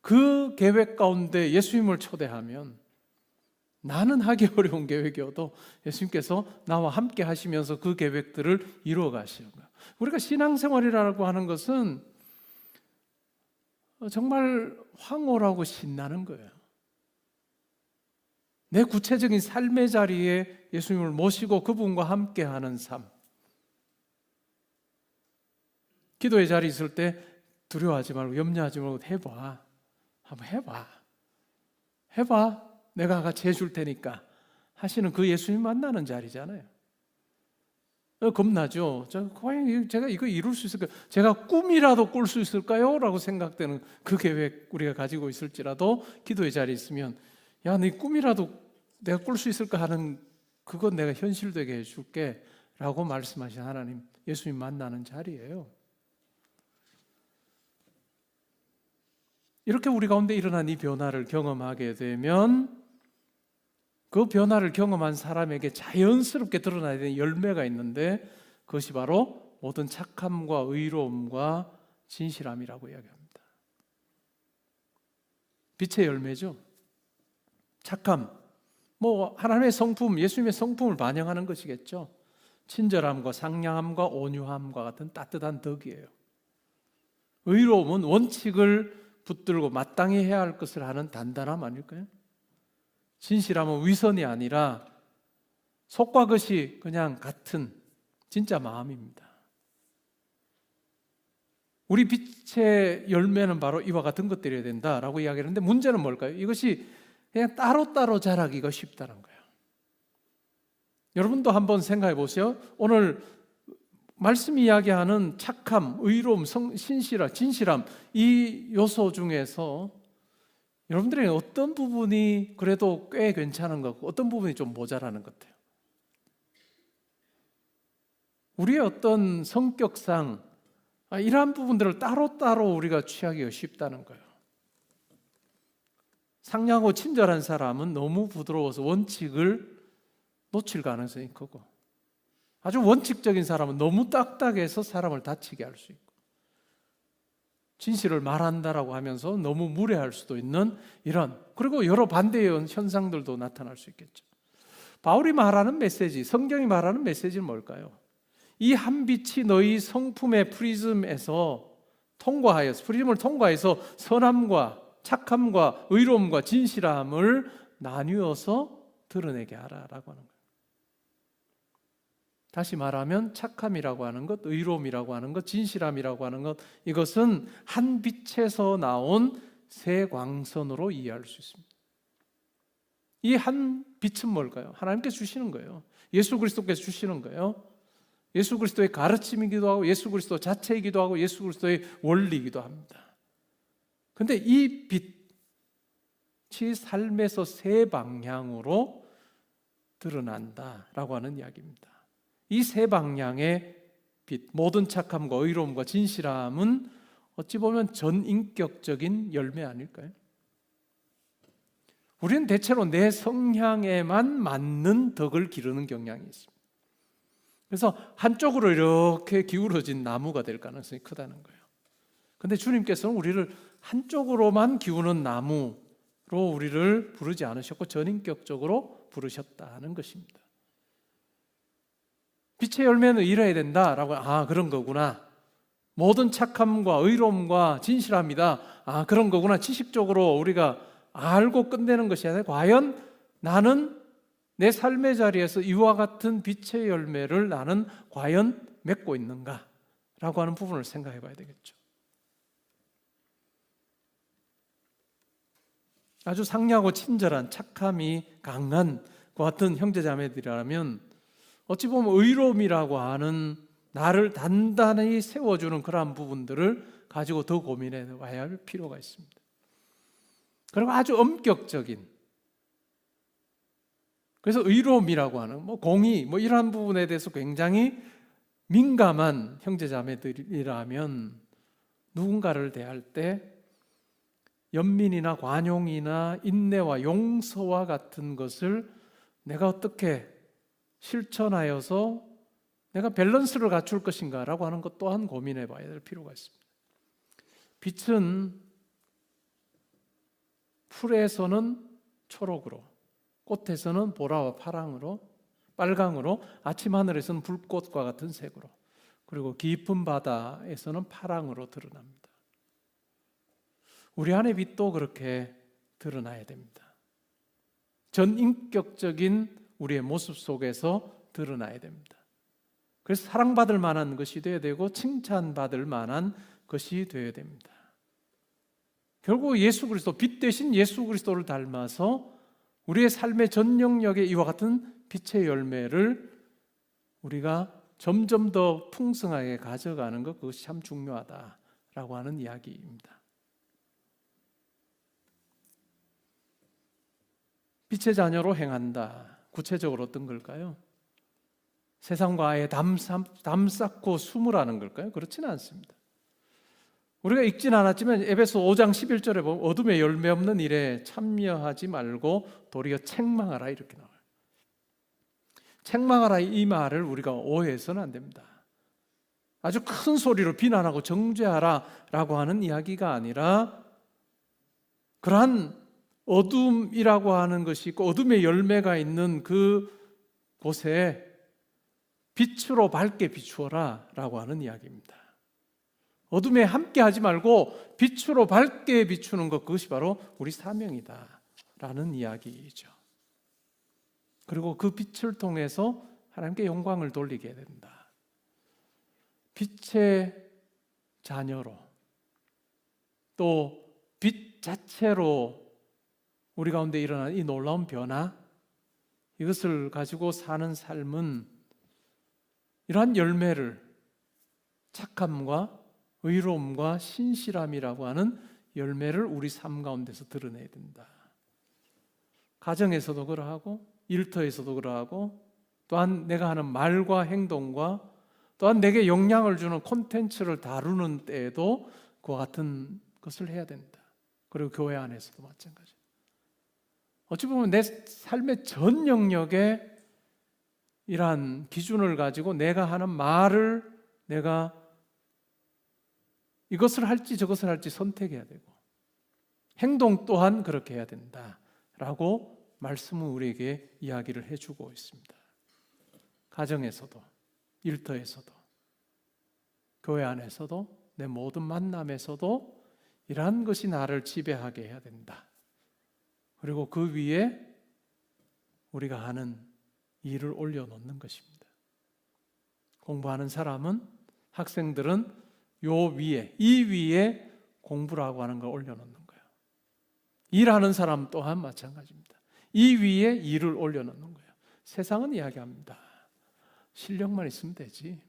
그 계획 가운데 예수님을 초대하면 나는 하기 어려운 계획이어도 예수님께서 나와 함께 하시면서 그 계획들을 이루어 가시는 거예요. 우리가 신앙생활이라고 하는 것은 정말 황홀하고 신나는 거예요. 내 구체적인 삶의 자리에 예수님을 모시고 그분과 함께하는 삶. 기도의 자리에 있을 때 두려워하지 말고 염려하지 말고 해봐. 한번 해봐. 내가 같이 해줄 테니까 하시는 그 예수님 만나는 자리잖아요. 겁나죠. 과연 제가 이거 이룰 수 있을까요? 제가 꿈이라도 꿀 수 있을까요? 라고 생각되는 그 계획 우리가 가지고 있을지라도 기도의 자리에 있으면 야, 네 꿈이라도 내가 꿀 수 있을까 하는 그건 내가 현실되게 해줄게 라고 말씀하신 하나님, 예수님 만나는 자리예요. 이렇게 우리 가운데 일어난 이 변화를 경험하게 되면 그 변화를 경험한 사람에게 자연스럽게 드러나야 되는 열매가 있는데 그것이 바로 모든 착함과 의로움과 진실함이라고 이야기합니다. 빛의 열매죠. 착함, 뭐 하나님의 성품, 예수님의 성품을 반영하는 것이겠죠. 친절함과 상냥함과 온유함과 같은 따뜻한 덕이에요. 의로움은 원칙을 붙들고 마땅히 해야 할 것을 하는 단단함 아닐까요? 진실함은 위선이 아니라 속과 겉이 그냥 같은 진짜 마음입니다. 우리 빛의 열매는 바로 이와 같은 것들이어야 된다라고 이야기하는데 문제는 뭘까요? 이것이 그냥 따로따로 자라기가 쉽다는 거예요. 여러분도 한번 생각해 보세요. 오늘 말씀 이야기하는 착함, 의로움, 신실함, 진실함 이 요소 중에서 여러분들에게 어떤 부분이 그래도 꽤 괜찮은 것 같고 어떤 부분이 좀 모자라는 것 같아요? 우리의 어떤 성격상 이러한 부분들을 따로따로 우리가 취하기가 쉽다는 거예요. 상냥하고 친절한 사람은 너무 부드러워서 원칙을 놓칠 가능성이 크고 아주 원칙적인 사람은 너무 딱딱해서 사람을 다치게 할 수 있고 진실을 말한다라고 하면서 너무 무례할 수도 있는 이런 그리고 여러 반대의 현상들도 나타날 수 있겠죠. 바울이 말하는 메시지, 성경이 말하는 메시지는 뭘까요? 이 한 빛이 너희 성품의 프리즘을 통과해서 선함과 착함과 의로움과 진실함을 나뉘어서 드러내게 하라라고 하는 거예요. 다시 말하면 착함이라고 하는 것, 의로움이라고 하는 것, 진실함이라고 하는 것 이것은 한 빛에서 나온 새 광선으로 이해할 수 있습니다. 이 한 빛은 뭘까요? 하나님께서 주시는 거예요. 예수 그리스도께서 주시는 거예요. 예수 그리스도의 가르침이기도 하고 예수 그리스도 자체이기도 하고 예수 그리스도의 원리이기도 합니다. 그런데 이 빛이 삶에서 새 방향으로 드러난다라고 하는 이야기입니다. 이 세 방향의 빛, 모든 착함과 의로움과 진실함은 어찌 보면 전인격적인 열매 아닐까요? 우리는 대체로 내 성향에만 맞는 덕을 기르는 경향이 있습니다. 그래서 한쪽으로 이렇게 기울어진 나무가 될 가능성이 크다는 거예요. 그런데 주님께서는 우리를 한쪽으로만 기우는 나무로 우리를 부르지 않으셨고 전인격적으로 부르셨다는 것입니다. 빛의 열매는 이뤄야 된다라고 그런 거구나. 모든 착함과 의로움과 진실함이다. 그런 거구나. 지식적으로 우리가 알고 끝내는 것이 아니라 과연 나는 내 삶의 자리에서 이와 같은 빛의 열매를 나는 과연 맺고 있는가라고 하는 부분을 생각해 봐야 되겠죠. 아주 상냥하고 친절한 착함이 강한 그 같은 형제자매들이라면 어찌 보면 의로움이라고 하는 나를 단단히 세워주는 그러한 부분들을 가지고 더 고민해 봐야 할 필요가 있습니다. 그리고 아주 엄격적인 그래서 의로움이라고 하는 공의 이러한 부분에 대해서 굉장히 민감한 형제자매들이라면 누군가를 대할 때 연민이나 관용이나 인내와 용서와 같은 것을 내가 어떻게 실천하여서 내가 밸런스를 갖출 것인가라고 하는 것 또한 고민해 봐야 될 필요가 있습니다. 빛은 풀에서는 초록으로, 꽃에서는 보라와 파랑으로, 빨강으로, 아침 하늘에서는 불꽃과 같은 색으로, 그리고 깊은 바다에서는 파랑으로 드러납니다. 우리 안의 빛도 그렇게 드러나야 됩니다. 전인격적인 우리의 모습 속에서 드러나야 됩니다. 그래서 사랑받을 만한 것이 되어야 되고 칭찬받을 만한 것이 되어야 됩니다. 결국 예수 그리스도, 빛 대신 예수 그리스도를 닮아서 우리의 삶의 전 영역에 이와 같은 빛의 열매를 우리가 점점 더 풍성하게 가져가는 것, 그것이 참 중요하다라고 하는 이야기입니다. 빛의 자녀로 행한다. 구체적으로 어떤 걸까요? 세상과 아예 담쌓고 숨으라는 걸까요? 그렇지는 않습니다. 우리가 읽진 않았지만 에베소 5장 11절에 보면 어둠의 열매 없는 일에 참여하지 말고 도리어 책망하라 이렇게 나와요. 책망하라 이 말을 우리가 오해해서는 안 됩니다. 아주 큰 소리로 비난하고 정죄하라 라고 하는 이야기가 아니라 그러한 어둠이라고 하는 것이 있고 어둠의 열매가 있는 그 곳에 빛으로 밝게 비추어라 라고 하는 이야기입니다. 어둠에 함께 하지 말고 빛으로 밝게 비추는 것, 그것이 바로 우리 사명이다 라는 이야기이죠. 그리고 그 빛을 통해서 하나님께 영광을 돌리게 된다. 빛의 자녀로, 또 빛 자체로 우리 가운데 일어난 이 놀라운 변화, 이것을 가지고 사는 삶은 이러한 열매를 착함과 의로움과 신실함이라고 하는 열매를 우리 삶 가운데서 드러내야 된다. 가정에서도 그러하고 일터에서도 그러하고 또한 내가 하는 말과 행동과 또한 내게 영향을 주는 콘텐츠를 다루는 때에도 그와 같은 것을 해야 된다. 그리고 교회 안에서도 마찬가지. 어찌 보면 내 삶의 전 영역에 이러한 기준을 가지고 내가 하는 말을 내가 이것을 할지 저것을 할지 선택해야 되고 행동 또한 그렇게 해야 된다라고 말씀은 우리에게 이야기를 해주고 있습니다. 가정에서도 일터에서도 교회 안에서도 내 모든 만남에서도 이러한 것이 나를 지배하게 해야 된다. 그리고 그 위에 우리가 하는 일을 올려놓는 것입니다. 공부하는 사람은, 학생들은 요 위에, 이 위에 공부라고 하는 걸 올려놓는 거예요. 일하는 사람 또한 마찬가지입니다. 이 위에 일을 올려놓는 거예요. 세상은 이야기합니다. 실력만 있으면 되지.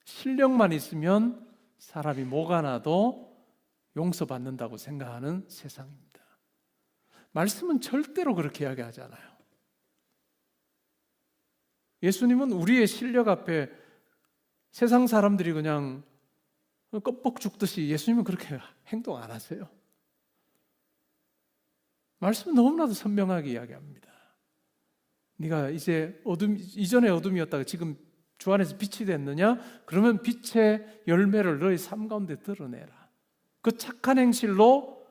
실력만 있으면 사람이 뭐가 나도 용서받는다고 생각하는 세상입니다. 말씀은 절대로 그렇게 이야기하지 않아요. 예수님은 우리의 실력 앞에 세상 사람들이 그냥 껍벅 죽듯이 예수님은 그렇게 행동 안 하세요. 말씀은 너무나도 선명하게 이야기합니다. 네가 이제 이전에 어둠이었다가 지금 주 안에서 빛이 됐느냐? 그러면 빛의 열매를 너희 삶 가운데 드러내라. 그 착한 행실로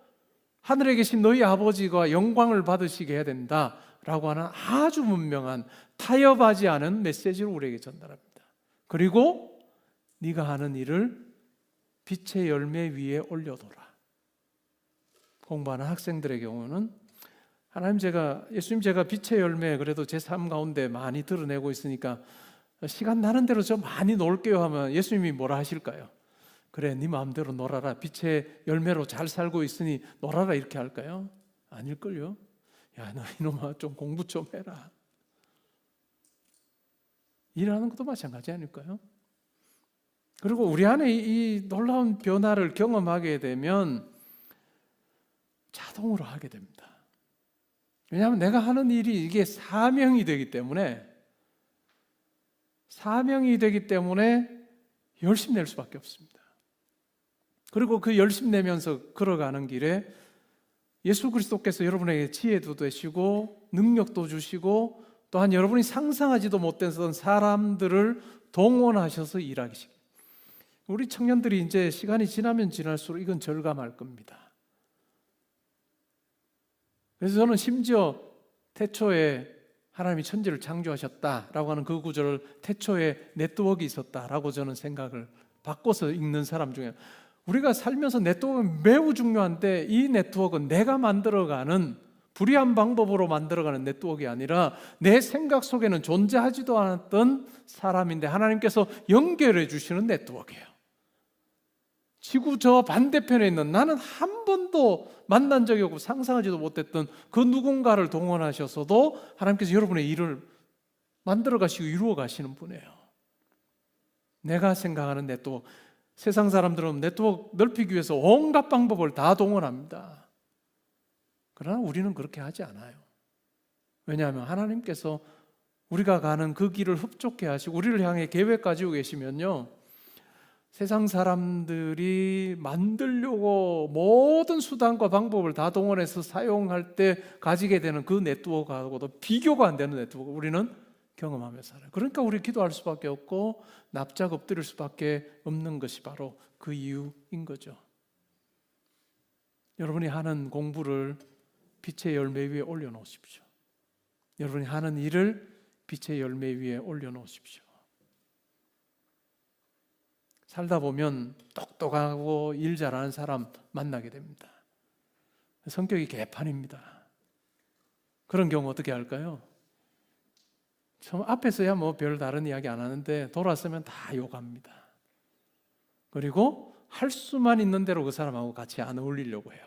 하늘에 계신 너희 아버지가 영광을 받으시게 해야 된다라고 하는 아주 분명한 타협하지 않은 메시지를 우리에게 전달합니다. 그리고 네가 하는 일을 빛의 열매 위에 올려둬라. 공부하는 학생들의 경우는 예수님 제가 빛의 열매 그래도 제 삶 가운데 많이 드러내고 있으니까 시간 나는 대로 좀 많이 놀게요 하면 예수님이 뭐라 하실까요? 그래, 네 마음대로 놀아라. 빛의 열매로 잘 살고 있으니 놀아라 이렇게 할까요? 아닐걸요. 야, 너 이놈아 좀 공부 좀 해라. 일하는 것도 마찬가지 아닐까요? 그리고 우리 안에 이 놀라운 변화를 경험하게 되면 자동으로 하게 됩니다. 왜냐하면 내가 하는 일이 이게 사명이 되기 때문에 열심 낼 수밖에 없습니다. 그리고 그 열심 내면서 걸어가는 길에 예수 그리스도께서 여러분에게 지혜도 되시고 능력도 주시고 또한 여러분이 상상하지도 못했던 사람들을 동원하셔서 일하기 시작합니다. 우리 청년들이 이제 시간이 지나면 지날수록 이건 절감할 겁니다. 그래서 저는 심지어 태초에 하나님이 천지를 창조하셨다라고 하는 그 구절을 태초에 네트워크가 있었다라고 저는 생각을 바꿔서 읽는 사람 중에, 우리가 살면서 네트워크는 매우 중요한데 이 네트워크는 내가 만들어가는 불의한 방법으로 만들어가는 네트워크가 아니라 내 생각 속에는 존재하지도 않았던 사람인데 하나님께서 연결해 주시는 네트워크예요. 지구 저 반대편에 있는 나는 한 번도 만난 적이 없고 상상하지도 못했던 그 누군가를 동원하셔서도 하나님께서 여러분의 일을 만들어 가시고 이루어 가시는 분이에요. 내가 생각하는 네트워크, 세상 사람들은 네트워크 넓히기 위해서 온갖 방법을 다 동원합니다. 그러나 우리는 그렇게 하지 않아요. 왜냐하면 하나님께서 우리가 가는 그 길을 흡족해 하시고 우리를 향해 계획 가지고 계시면요, 세상 사람들이 만들려고 모든 수단과 방법을 다 동원해서 사용할 때 가지게 되는 그 네트워크하고도 비교가 안 되는 네트워크 우리는 경험하면서 살아요. 그러니까 우리 기도할 수밖에 없고 납작 엎드릴 수밖에 없는 것이 바로 그 이유인 거죠. 여러분이 하는 공부를 빛의 열매 위에 올려놓으십시오. 여러분이 하는 일을 빛의 열매 위에 올려놓으십시오. 살다 보면 똑똑하고 일 잘하는 사람 만나게 됩니다. 성격이 개판입니다. 그런 경우 어떻게 할까요? 처음 앞에서야 뭐 별 다른 이야기 안 하는데 돌아서면 다 욕합니다. 그리고 할 수만 있는 대로 그 사람하고 같이 안 어울리려고 해요.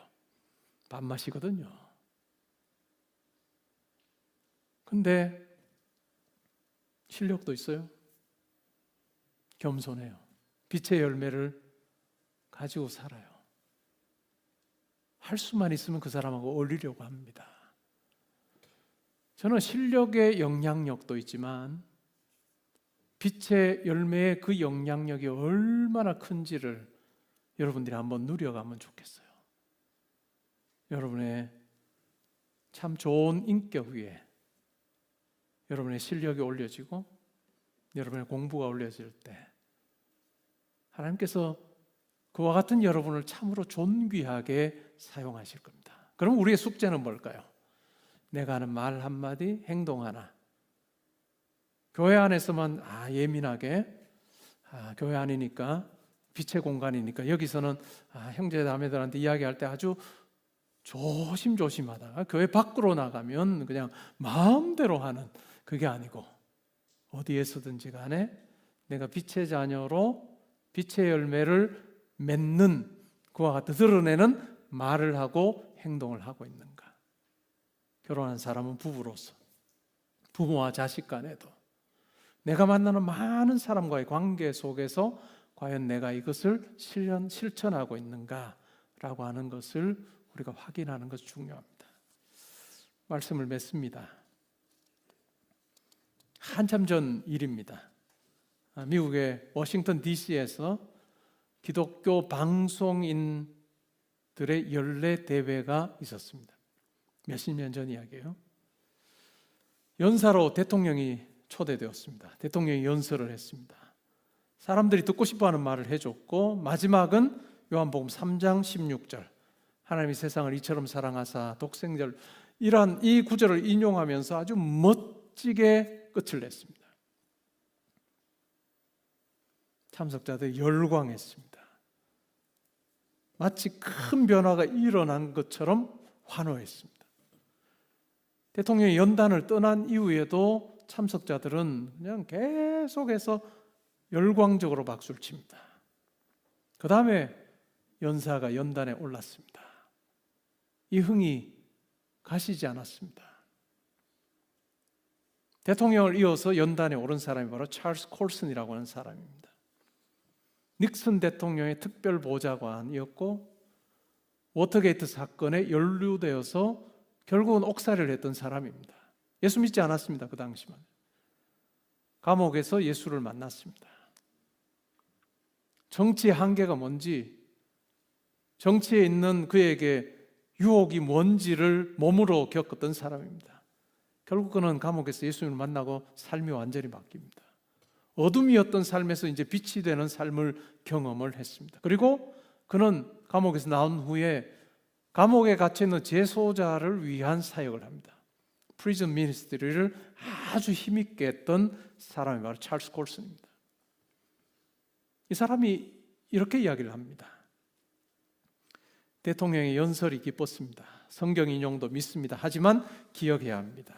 밥맛이거든요. 근데 실력도 있어요. 겸손해요. 빛의 열매를 가지고 살아요. 할 수만 있으면 그 사람하고 어울리려고 합니다. 저는 실력의 영향력도 있지만 빛의 열매의 그 영향력이 얼마나 큰지를 여러분들이 한번 누려가면 좋겠어요. 여러분의 참 좋은 인격 위에 여러분의 실력이 올려지고 여러분의 공부가 올려질 때 하나님께서 그와 같은 여러분을 참으로 존귀하게 사용하실 겁니다. 그럼 우리의 숙제는 뭘까요? 내가 하는 말 한마디, 행동 하나. 교회 안에서만 예민하게 교회 안이니까 빛의 공간이니까 여기서는 형제 자매들한테 이야기할 때 아주 조심조심하다가 교회 밖으로 나가면 그냥 마음대로 하는, 그게 아니고 어디에서든지 간에 내가 빛의 자녀로 빛의 열매를 맺는, 그와 같은 드러내는 말을 하고 행동을 하고 있는가. 결혼한 사람은 부부로서, 부모와 자식 간에도 내가 만나는 많은 사람과의 관계 속에서 과연 내가 이것을 실천하고 있는가라고 하는 것을 우리가 확인하는 것이 중요합니다. 말씀을 맺습니다. 한참 전 일입니다. 미국의 워싱턴 DC에서 기독교 방송인들의 연례 대회가 있었습니다. 몇십 년 전 이야기예요. 연사로 대통령이 초대되었습니다. 대통령이 연설을 했습니다. 사람들이 듣고 싶어하는 말을 해줬고 마지막은 요한복음 3장 16절 하나님이 세상을 이처럼 사랑하사 독생자를, 이러한 이 구절을 인용하면서 아주 멋지게 끝을 냈습니다. 참석자들이 열광했습니다. 마치 큰 변화가 일어난 것처럼 환호했습니다. 대통령이 연단을 떠난 이후에도 참석자들은 그냥 계속해서 열광적으로 박수를 칩니다. 그 다음에 연사가 연단에 올랐습니다. 이 흥이 가시지 않았습니다. 대통령을 이어서 연단에 오른 사람이 바로 찰스 콜슨이라고 하는 사람입니다. 닉슨 대통령의 특별 보좌관이었고 워터게이트 사건에 연루되어서 결국은 옥살이를 했던 사람입니다. 예수 믿지 않았습니다. 그 당시만. 감옥에서 예수를 만났습니다. 정치의 한계가 뭔지, 정치에 있는 그에게 유혹이 뭔지를 몸으로 겪었던 사람입니다. 결국 그는 감옥에서 예수님을 만나고 삶이 완전히 바뀝니다. 어둠이었던 삶에서 이제 빛이 되는 삶을 경험을 했습니다. 그리고 그는 감옥에서 나온 후에 감옥에 갇혀 있는 재소자를 위한 사역을 합니다. 프리즌 미니스트리를 아주 힘있게 했던 사람이 바로 찰스 콜슨입니다. 이 사람이 이렇게 이야기를 합니다. 대통령의 연설이 기뻤습니다. 성경 인용도 믿습니다. 하지만 기억해야 합니다.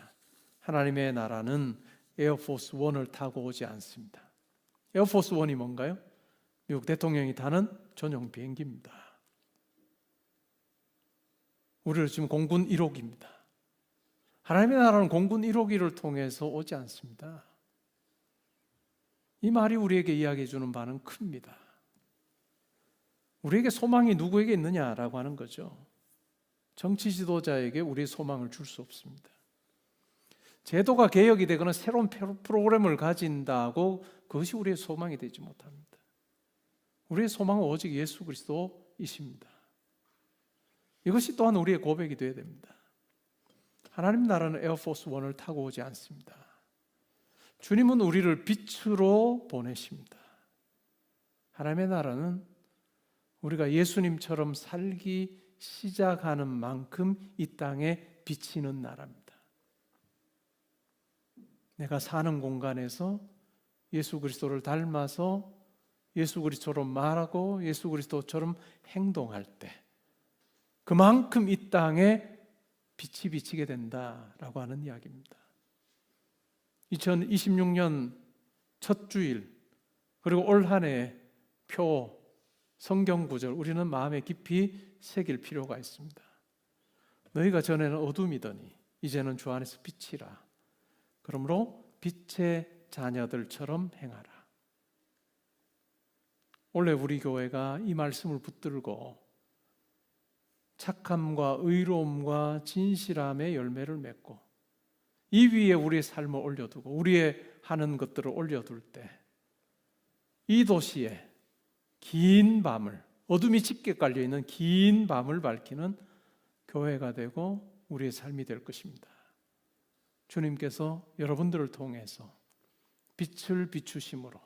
하나님의 나라는 에어포스 1을 타고 오지 않습니다. 에어포스 1이 뭔가요? 미국 대통령이 타는 전용 비행기입니다. 우리는 지금 공군 1호기입니다. 하나님의 나라는 공군 1호기를 통해서 오지 않습니다. 이 말이 우리에게 이야기해 주는 바는 큽니다. 우리에게 소망이 누구에게 있느냐라고 하는 거죠. 정치 지도자에게 우리의 소망을 줄 수 없습니다. 제도가 개혁이 되거나 새로운 프로그램을 가진다고 그것이 우리의 소망이 되지 못합니다. 우리의 소망은 오직 예수 그리스도이십니다. 이것이 또한 우리의 고백이 되어야 됩니다. 하나님 나라는 에어포스 1을 타고 오지 않습니다. 주님은 우리를 빛으로 보내십니다. 하나님의 나라는 우리가 예수님처럼 살기 시작하는 만큼 이 땅에 비치는 나라입니다. 내가 사는 공간에서 예수 그리스도를 닮아서 예수 그리스도로 말하고 예수 그리스도처럼 행동할 때 그만큼 이 땅에 빛이 비치게 된다라고 하는 이야기입니다. 2026년 첫 주일 그리고 올 한 해 표 성경 구절 우리는 마음에 깊이 새길 필요가 있습니다. 너희가 전에는 어둠이더니 이제는 주 안에서 빛이라. 그러므로 빛의 자녀들처럼 행하라. 원래 우리 교회가 이 말씀을 붙들고 착함과 의로움과 진실함의 열매를 맺고 이 위에 우리의 삶을 올려두고 우리의 하는 것들을 올려둘 때 이 도시에 긴 밤을 어둠이 짙게 깔려있는 긴 밤을 밝히는 교회가 되고 우리의 삶이 될 것입니다. 주님께서 여러분들을 통해서 빛을 비추심으로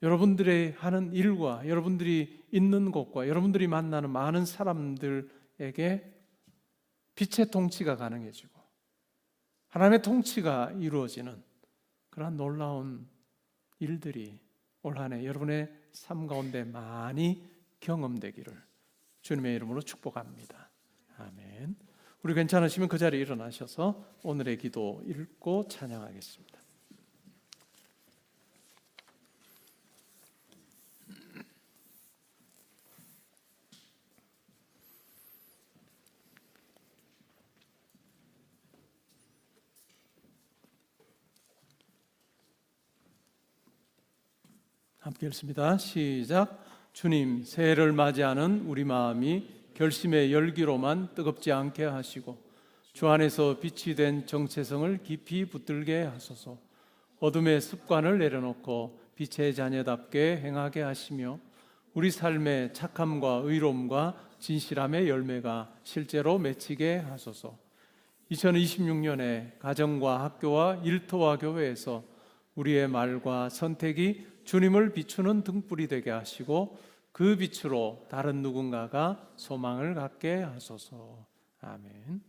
여러분들의 하는 일과 여러분들이 있는 곳과 여러분들이 만나는 많은 사람들에게 빛의 통치가 가능해지고 하나님의 통치가 이루어지는 그러한 놀라운 일들이 올 한 해 여러분의 삶 가운데 많이 경험되기를 주님의 이름으로 축복합니다. 아멘. 우리 괜찮으시면 그 자리에 일어나셔서 오늘의 기도 읽고 찬양하겠습니다. 함께 읽습니다. 시작. 주님, 새해를 맞이하는 우리 마음이 결심의 열기로만 뜨겁지 않게 하시고 주 안에서 빛이 된 정체성을 깊이 붙들게 하소서. 어둠의 습관을 내려놓고 빛의 자녀답게 행하게 하시며 우리 삶의 착함과 의로움과 진실함의 열매가 실제로 맺히게 하소서. 2026년에 가정과 학교와 일터와 교회에서 우리의 말과 선택이 주님을 비추는 등불이 되게 하시고 그 빛으로 다른 누군가가 소망을 갖게 하소서. 아멘.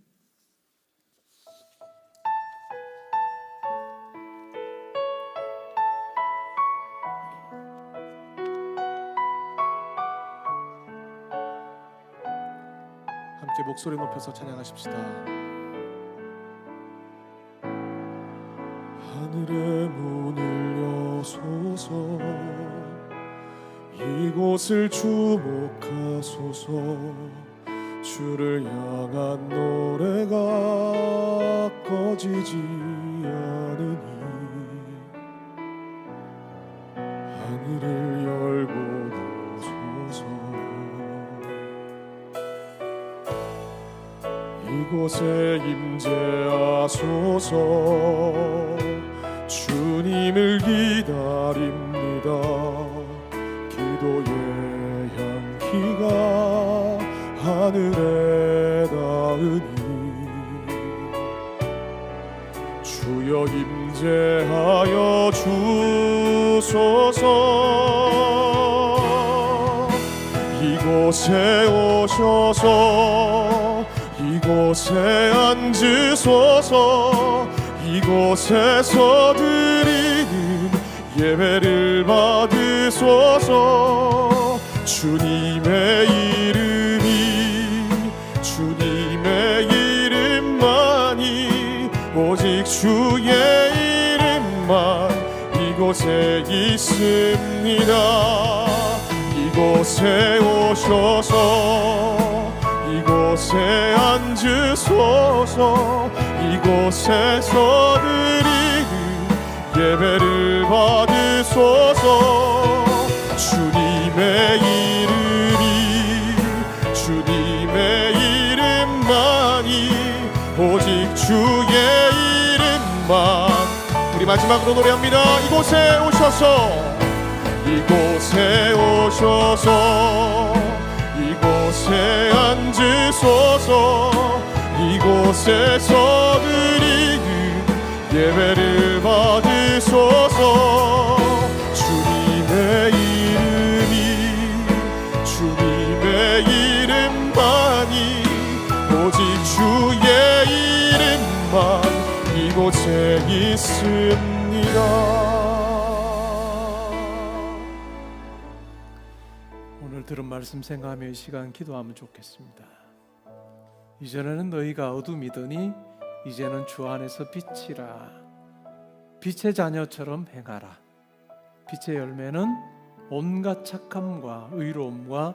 함께 목소리 높여서 찬양하십시다. 하늘의 문을 여소서 이곳을 주목하소서 주를 향한 노래가 꺼지지 않으니 하늘을 열고 보소서 이곳에 임재하소서 주님을 기다립니다. 기도의 향기가 하늘에 닿으니 임재하여 주소서. 이곳에 오셔서 이곳에 앉으소서. 이곳에서 드리는 예배를 받으소서. 주님의 이름만이 오직 주의 이름만 이곳에 있습니다. 이곳에 오셔서 이곳에 앉으소서. 이곳에서 드리는 예배를 받으소서. 주님의 이름만이 오직 주의 이름만. 우리 마지막으로 노래합니다. 이곳에 오셔서 이곳에 앉으소서. 이곳에서 드리는 예배를 받으소서. 주님의 이름만이 오직 주의 이름만 이곳에 있습니다. 오늘 들은 말씀 생각하며 이 시간 기도하면 좋겠습니다. 이전에는 너희가 어둠이더니 이제는 주 안에서 빛이라. 빛의 자녀처럼 행하라. 빛의 열매는 온갖 착함과 의로움과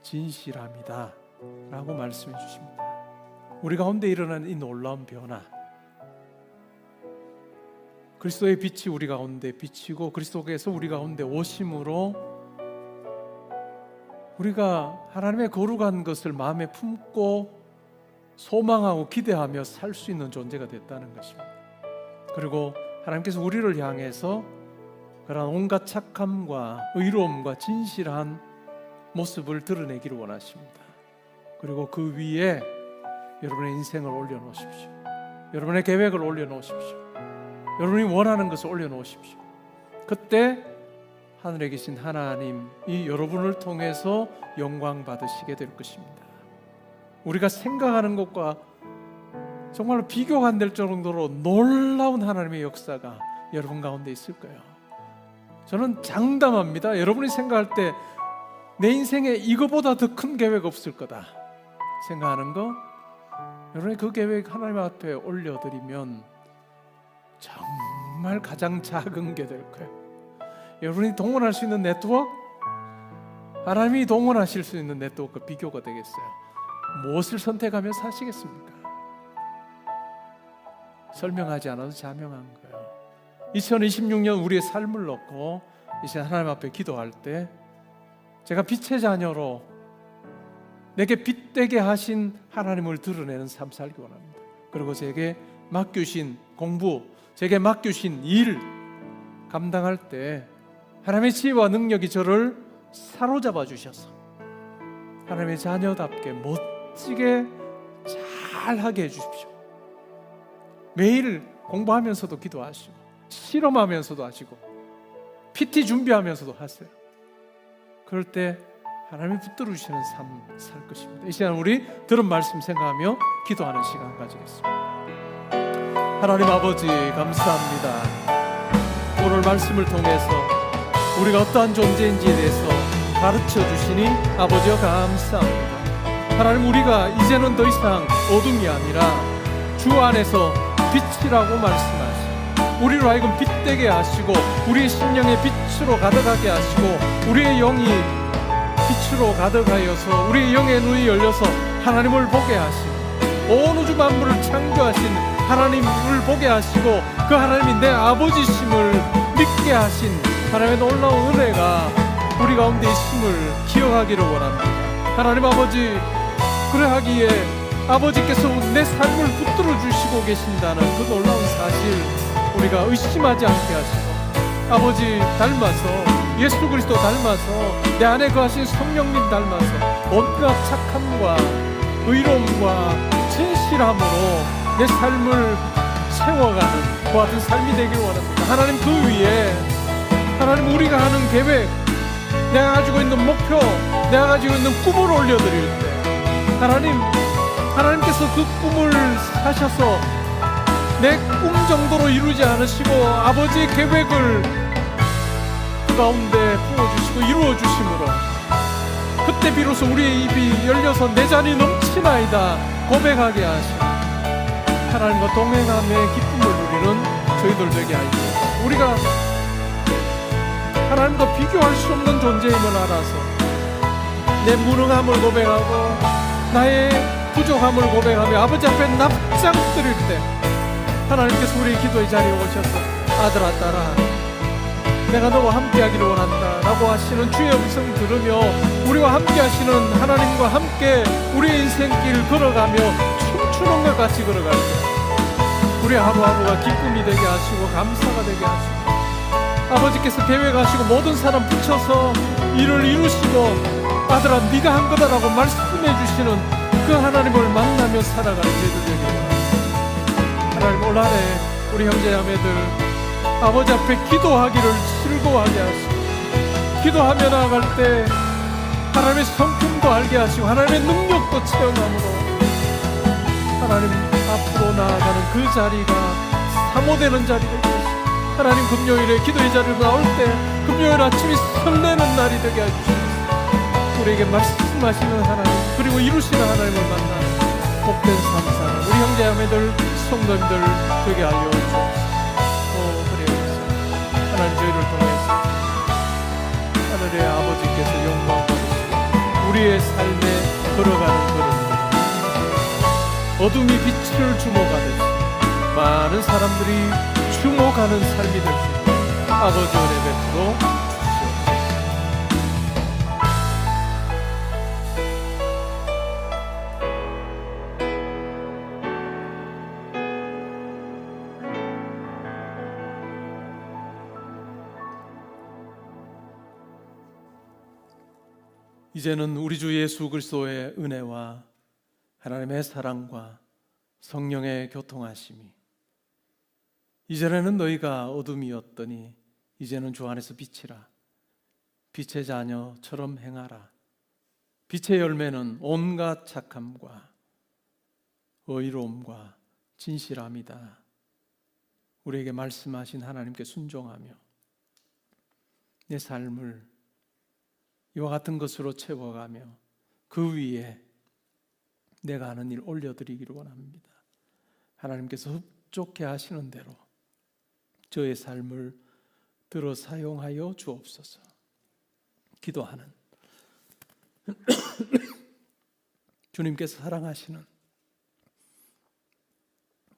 진실함이다 라고 말씀해 주십니다. 우리 가운데 일어나는 이 놀라운 변화, 그리스도의 빛이 우리 가운데 비치고 그리스도께서 우리 가운데 오심으로 우리가 하나님의 거룩한 것을 마음에 품고 소망하고 기대하며 살 수 있는 존재가 됐다는 것입니다. 그리고 하나님께서 우리를 향해서 그런 온갖 착함과 의로움과 진실한 모습을 드러내기를 원하십니다. 그리고 그 위에 여러분의 인생을 올려놓으십시오. 여러분의 계획을 올려놓으십시오. 여러분이 원하는 것을 올려놓으십시오. 그때 하늘에 계신 하나님이 여러분을 통해서 영광 받으시게 될 것입니다. 우리가 생각하는 것과 정말 비교가 안 될 정도로 놀라운 하나님의 역사가 여러분 가운데 있을 거예요. 저는 장담합니다. 여러분이 생각할 때 내 인생에 이거보다 더 큰 계획 없을 거다 생각하는 거, 여러분이 그 계획 하나님 앞에 올려드리면 정말 가장 작은 게 될 거예요. 여러분이 동원할 수 있는 네트워크, 하나님이 동원하실 수 있는 네트워크가 비교가 되겠어요. 무엇을 선택하며 사시겠습니까? 설명하지 않아도 자명한 거예요. 2026년 우리의 삶을 놓고 이제 하나님 앞에 기도할 때 제가 빛의 자녀로 내게 빛되게 하신 하나님을 드러내는 삶 살기 원합니다. 그리고 제게 맡기신 공부, 제게 맡기신 일 감당할 때 하나님의 지혜와 능력이 저를 사로잡아 주셔서 하나님의 자녀답게 멋지게 잘하게 해주십시오. 매일 공부하면서도 기도하시고 실험하면서도 하시고 PT 준비하면서도 하세요. 그럴 때 하나님이 붙들어 주시는 삶 살 것입니다. 이 시간 우리 들은 말씀 생각하며 기도하는 시간 가지겠습니다. 하나님 아버지 감사합니다. 오늘 말씀을 통해서 우리가 어떠한 존재인지에 대해서 가르쳐 주시니 아버지여 감사합니다. 하나님, 우리가 이제는 더 이상 어둠이 아니라 주 안에서 빛이라고 말씀하시고 우리로 하여금 빛되게 하시고 우리의 심령에 빛으로 가득하게 하시고 우리의 영이 빛으로 가득하여서 우리의 영의 눈이 열려서 하나님을 보게 하시고 온 우주 만물을 창조하신 하나님을 보게 하시고 그 하나님이 내 아버지심을 믿게 하신 하나님의 놀라운 은혜가 우리 가운데 있음을 기억하기를 원합니다. 하나님 아버지, 그래하기에 아버지께서 내 삶을 붙들어 주시고 계신다는 그 놀라운 사실 우리가 의심하지 않게 하시고 아버지 닮아서 예수 그리스도 닮아서 내 안에 거하신 성령님 닮아서 온갖 착함과 의로움과 진실함으로 내 삶을 채워가는 그와 같은 삶이 되기를 원합니다. 하나님 그 위에 하나님 우리가 하는 계획, 내가 가지고 있는 목표, 내가 가지고 있는 꿈을 올려드릴 때 하나님께서 그 꿈을 사셔서 내 꿈 정도로 이루지 않으시고 아버지의 계획을 그 가운데 부어주시고 이루어주심으로 그때 비로소 우리의 입이 열려서 내 잔이 넘치나이다 고백하게 하시고 하나님과 동행함의 기쁨을 누리는 저희들 되게 하시고 우리가 하나님과 비교할 수 없는 존재임을 알아서 내 무능함을 고백하고 나의 부족함을 고백하며 아버지 앞에 납작 드릴 때 하나님께서 우리의 기도의 자리에 오셔서 아들아 딸아 내가 너와 함께 하기를 원한다 라고 하시는 주의 음성 들으며 우리와 함께 하시는 하나님과 함께 우리의 인생길 걸어가며 춤추는 것 같이 걸어갈 때 우리 하루하루가 기쁨이 되게 하시고 감사가 되게 하시고 아버지께서 계획하시고 모든 사람 붙여서 일을 이루시고 아들아 네가 한 거다라고 말씀해 주시는 그 하나님을 만나며 살아가는 저희들 되게 원합니다. 하나님 올 한해 우리 형제자매들 아버지 앞에 기도하기를 즐거워하게 하시고 기도하며 나아갈 때 하나님의 성품도 알게 하시고 하나님의 능력도 체험함으로 하나님 앞으로 나아가는 그 자리가 사모되는 자리 되게 하시고 하나님 금요일에 기도의 자리로 나올 때 금요일 아침이 설레는 날이 되게 해주시옵소서. 우리에게 말씀하시는 하나님 그리고 이루시는 하나님을 만나는 복된 삶 사는 우리 형제자매들 성도님들 되게 하여 주옵소서. 그래요 하나님 저희를 통해서 하늘의 아버지께서 영광 받으시고 우리의 삶에 걸어가는 걸음들 어둠이 빛을 주목하듯이 많은 사람들이 주목하는 삶이 될 수 있는 아버지 은혜 베풀어 주시옵소서. 이제는 우리 주 예수 그리스도의 은혜와 하나님의 사랑과 성령의 교통하심이 이전에는 너희가 어둠이었더니 이제는 주 안에서 빛이라 빛의 자녀처럼 행하라. 빛의 열매는 온갖 착함과 의로움과 진실함이다. 우리에게 말씀하신 하나님께 순종하며 내 삶을 이와 같은 것으로 채워가며 그 위에 내가 하는 일 올려드리기를 원합니다. 하나님께서 흡족해 하시는 대로 저의 삶을 들어 사용하여 주옵소서. 기도하는 주님께서 사랑하시는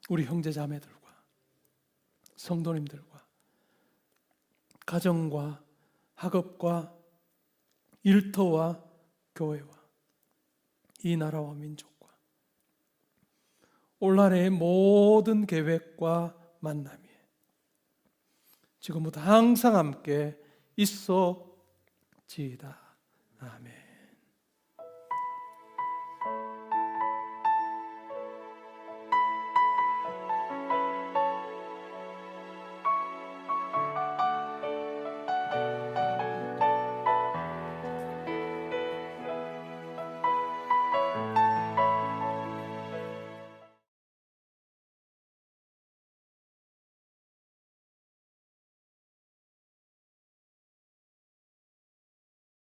우리 형제자매들과 성도님들과 가정과 학업과 일터와 교회와 이 나라와 민족과 올 한해의 모든 계획과 만남이 지금부터 항상 함께 있어지이다. 아멘.